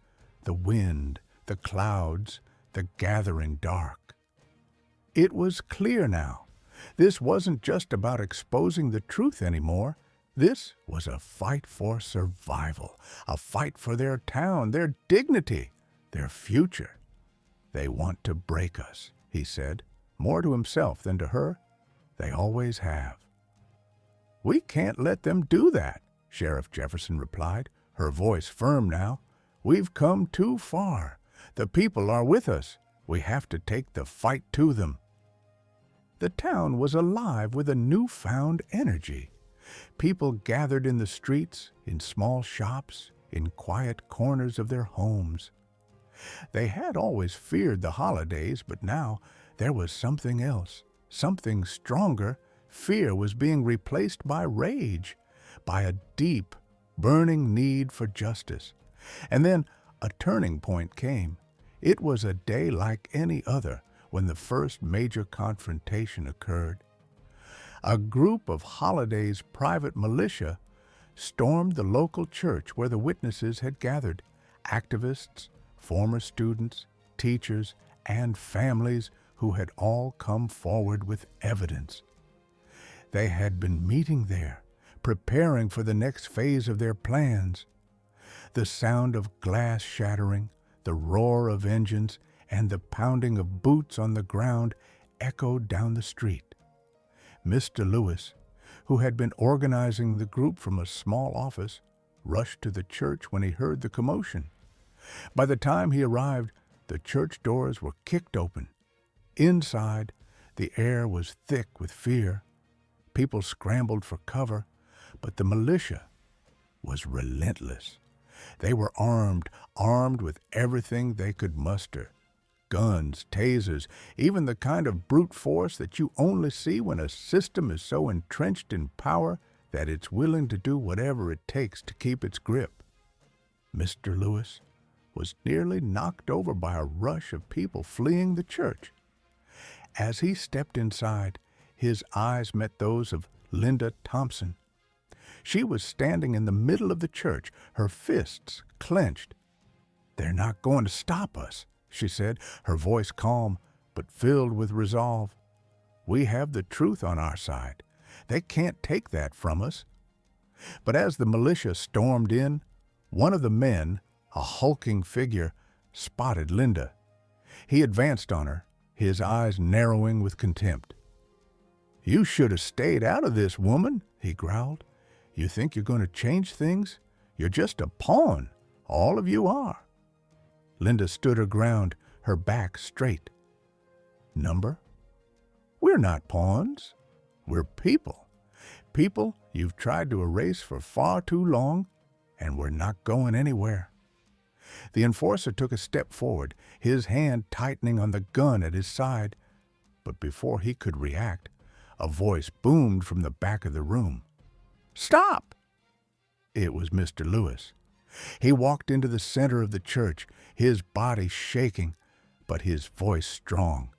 the wind, the clouds, the gathering dark. It was clear now. This wasn't just about exposing the truth anymore. This was a fight for survival, a fight for their town, their dignity, their future. They want to break us, he said, more to himself than to her. They always have. We can't let them do that, Sheriff Jefferson replied, her voice firm now. We've come too far. The people are with us. We have to take the fight to them. The town was alive with a newfound energy. People gathered in the streets, in small shops, in quiet corners of their homes. They had always feared the holidays, but now there was something else, something stronger. Fear was being replaced by rage, by a deep, burning need for justice. And then a turning point came. It was a day like any other when the first major confrontation occurred. A group of Holliday's private militia stormed the local church where the witnesses had gathered. Activists, former students, teachers, and families who had all come forward with evidence. They had been meeting there, preparing for the next phase of their plans. The sound of glass shattering, the roar of engines, and the pounding of boots on the ground echoed down the street. Mr. Lewis, who had been organizing the group from a small office, rushed to the church when he heard the commotion. By the time he arrived, the church doors were kicked open. Inside, the air was thick with fear. People scrambled for cover, but the militia was relentless. They were armed with everything they could muster. Guns, tasers, even the kind of brute force that you only see when a system is so entrenched in power that it's willing to do whatever it takes to keep its grip. Mr. Lewis was nearly knocked over by a rush of people fleeing the church. As he stepped inside, his eyes met those of Linda Thompson. She was standing in the middle of the church, her fists clenched. "They're not going to stop us," she said, her voice calm but filled with resolve. "We have the truth on our side. They can't take that from us." But as the militia stormed in, one of the men, a hulking figure, spotted Linda. He advanced on her, his eyes narrowing with contempt. "You should have stayed out of this, woman," he growled. "You think you're going to change things? You're just a pawn. All of you are." Linda stood her ground, her back straight. "Number? We're not pawns. We're people. People you've tried to erase for far too long, and we're not going anywhere." The enforcer took a step forward, his hand tightening on the gun at his side. But before he could react, a voice boomed from the back of the room. "Stop!" It was Mr. Lewis. He walked into the center of the church, his body shaking, but his voice strong.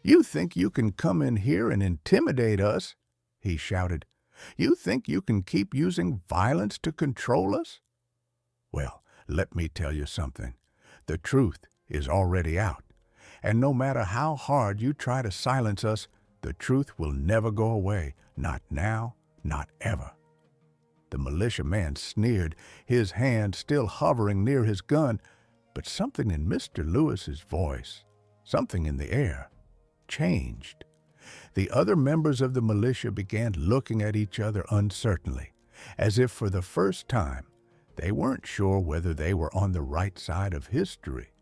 "You think you can come in here and intimidate us?" he shouted. "You think you can keep using violence to control us? Well, let me tell you something. The truth is already out, and no matter how hard you try to silence us, the truth will never go away, not now, not ever." The militia man sneered, his hand still hovering near his gun, but something in Mr. Lewis's voice, something in the air, changed. The other members of the militia began looking at each other uncertainly, as if for the first time they weren't sure whether they were on the right side of history.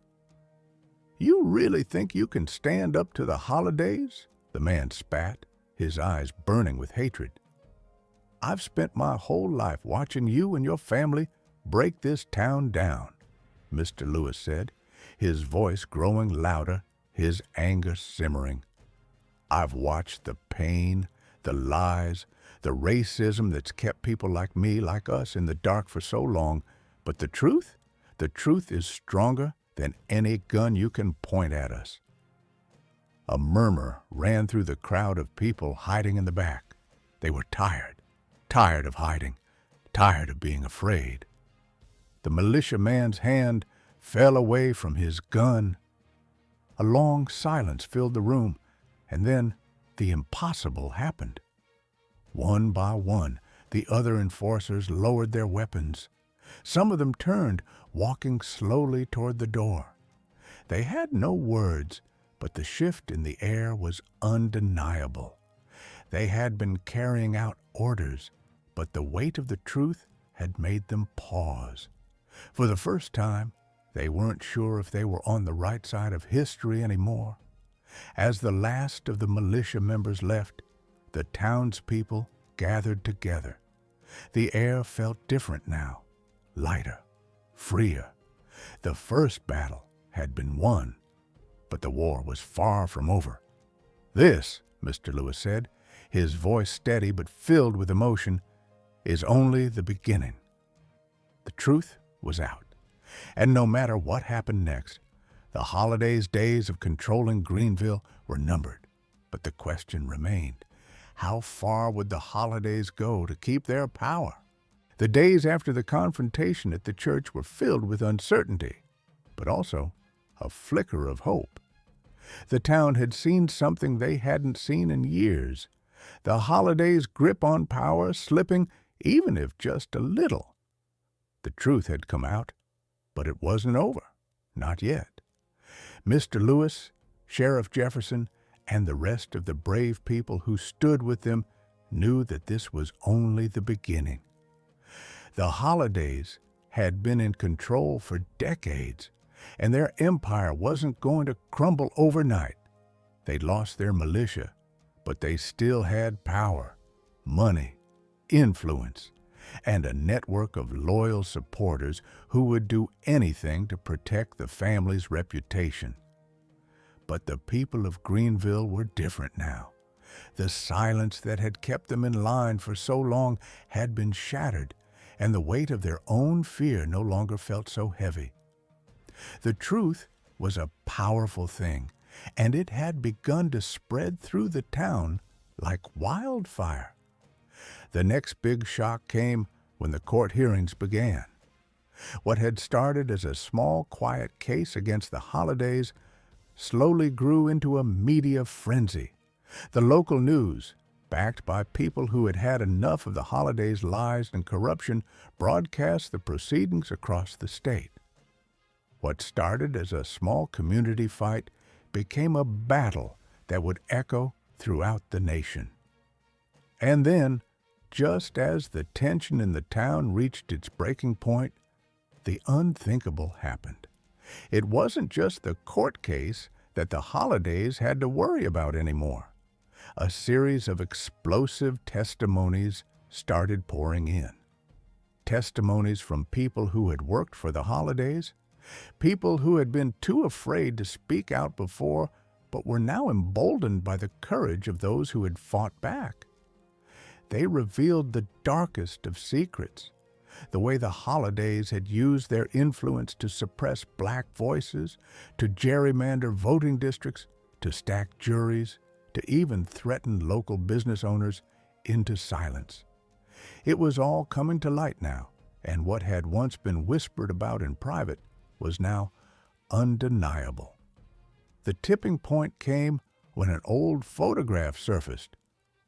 "You really think you can stand up to the Holidays?" the man spat, his eyes burning with hatred. "I've spent my whole life watching you and your family break this town down," Mr. Lewis said, his voice growing louder, his anger simmering. "I've watched the pain, the lies, the racism that's kept people like me, like us, in the dark for so long, but the truth is stronger than any gun you can point at us." A murmur ran through the crowd of people hiding in the back. They were tired of hiding, tired of being afraid. The militiaman's hand fell away from his gun. A long silence filled the room, and then the impossible happened. One by one, the other enforcers lowered their weapons. Some of them turned, walking slowly toward the door. They had no words, but the shift in the air was undeniable. They had been carrying out orders, but the weight of the truth had made them pause. For the first time, they weren't sure if they were on the right side of history anymore. As the last of the militia members left, the townspeople gathered together. The air felt different now, lighter, freer. The first battle had been won, but the war was far from over. "This," Mr. Lewis said, his voice steady but filled with emotion, "is only the beginning." The truth was out, and no matter what happened next, the holidays' days of controlling Greenville were numbered. But the question remained, how far would the holidays go to keep their power? The days after the confrontation at the church were filled with uncertainty, but also a flicker of hope. The town had seen something they hadn't seen in years, the holidays' grip on power slipping, even if just a little. The truth had come out, but it wasn't over, not yet. Mr. Lewis, Sheriff Jefferson, and the rest of the brave people who stood with them knew that this was only the beginning. The holidays had been in control for decades, and their empire wasn't going to crumble overnight. They'd lost their militia, but they still had power, money, influence, and a network of loyal supporters who would do anything to protect the family's reputation. But the people of Greenville were different now. The silence that had kept them in line for so long had been shattered, and the weight of their own fear no longer felt so heavy. The truth was a powerful thing, and it had begun to spread through the town like wildfire. The next big shock came when the court hearings began. What had started as a small, quiet case against the holidays slowly grew into a media frenzy. The local news, backed by people who had had enough of the holidays' lies and corruption, broadcast the proceedings across the state. What started as a small community fight became a battle that would echo throughout the nation. And then, just as the tension in the town reached its breaking point, the unthinkable happened. It wasn't just the court case that the holidays had to worry about anymore. A series of explosive testimonies started pouring in. Testimonies from people who had worked for the holidays, people who had been too afraid to speak out before, but were now emboldened by the courage of those who had fought back. They revealed the darkest of secrets, the way the holidays had used their influence to suppress black voices, to gerrymander voting districts, to stack juries, to even threaten local business owners into silence. It was all coming to light now, and what had once been whispered about in private was now undeniable. The tipping point came when an old photograph surfaced,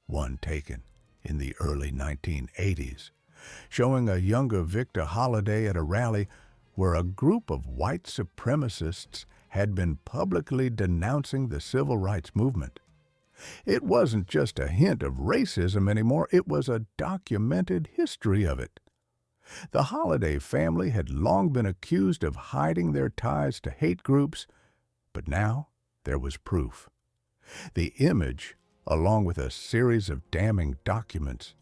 one taken in the early 1980s, showing a younger Victor Holiday at a rally where a group of white supremacists had been publicly denouncing the civil rights movement. It wasn't just a hint of racism anymore, it was a documented history of it. The Holiday family had long been accused of hiding their ties to hate groups, but now there was proof. The image, along with a series of damning documents,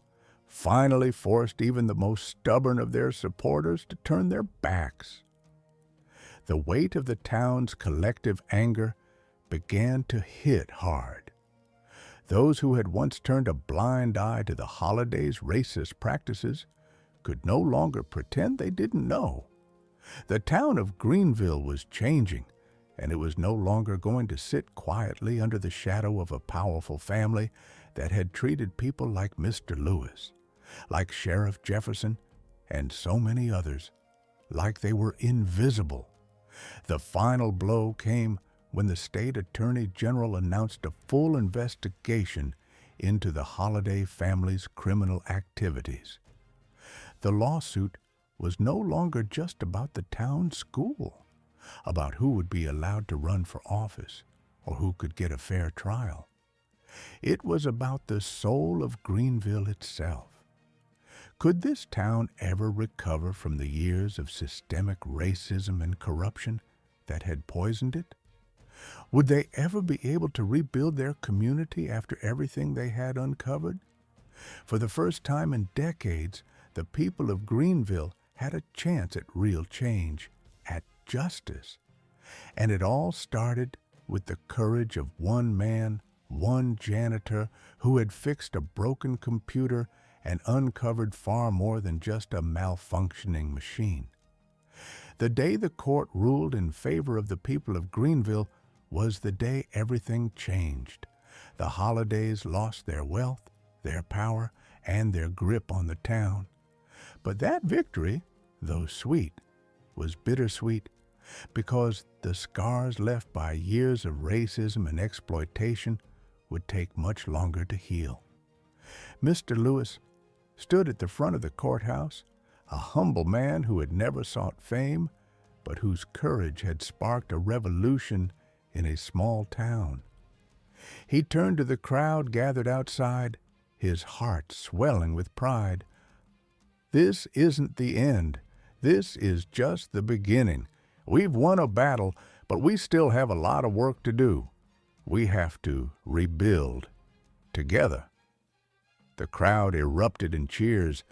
finally forced even the most stubborn of their supporters to turn their backs. The weight of the town's collective anger began to hit hard. Those who had once turned a blind eye to the holidays' racist practices could no longer pretend they didn't know. The town of Greenville was changing, and it was no longer going to sit quietly under the shadow of a powerful family that had treated people like Mr. Lewis, like Sheriff Jefferson and so many others, like they were invisible. The final blow came when the state attorney general announced a full investigation into the Holliday family's criminal activities. The lawsuit was no longer just about the town school, about who would be allowed to run for office or who could get a fair trial. It was about the soul of Greenville itself. Could this town ever recover from the years of systemic racism and corruption that had poisoned it? Would they ever be able to rebuild their community after everything they had uncovered? For the first time in decades, the people of Greenville had a chance at real change, at justice. And it all started with the courage of one man, one janitor, who had fixed a broken computer and uncovered far more than just a malfunctioning machine. The day the court ruled in favor of the people of Greenville was the day everything changed. The Hollidays lost their wealth, their power, and their grip on the town. But that victory, though sweet, was bittersweet because the scars left by years of racism and exploitation would take much longer to heal. Mr. Lewis stood at the front of the courthouse, a humble man who had never sought fame, but whose courage had sparked a revolution in a small town. He turned to the crowd gathered outside, his heart swelling with pride. "This isn't the end. This is just the beginning. We've won a battle, but we still have a lot of work to do. We have to rebuild together." The crowd erupted in cheers,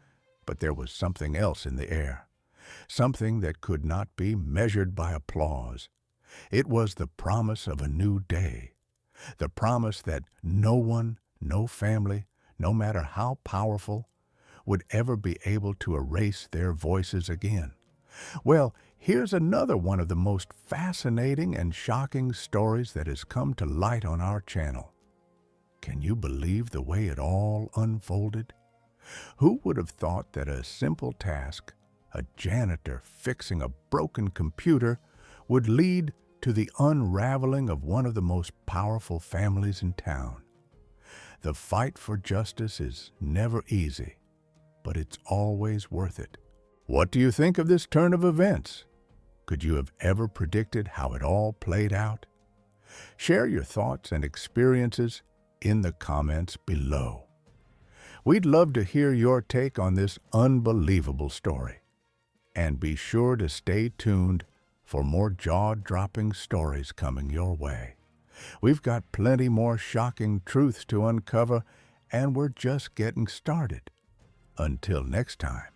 but there was something else in the air, something that could not be measured by applause. It was the promise of a new day, the promise that no one, no family, no matter how powerful, would ever be able to erase their voices again. Well, here's another one of the most fascinating and shocking stories that has come to light on our channel. Can you believe the way it all unfolded? Who would have thought that a simple task, a janitor fixing a broken computer, would lead to the unraveling of one of the most powerful families in town? The fight for justice is never easy, but it's always worth it. What do you think of this turn of events? Could you have ever predicted how it all played out? Share your thoughts and experiences in the comments below. We'd love to hear your take on this unbelievable story. And be sure to stay tuned for more jaw-dropping stories coming your way. We've got plenty more shocking truths to uncover, and we're just getting started. Until next time.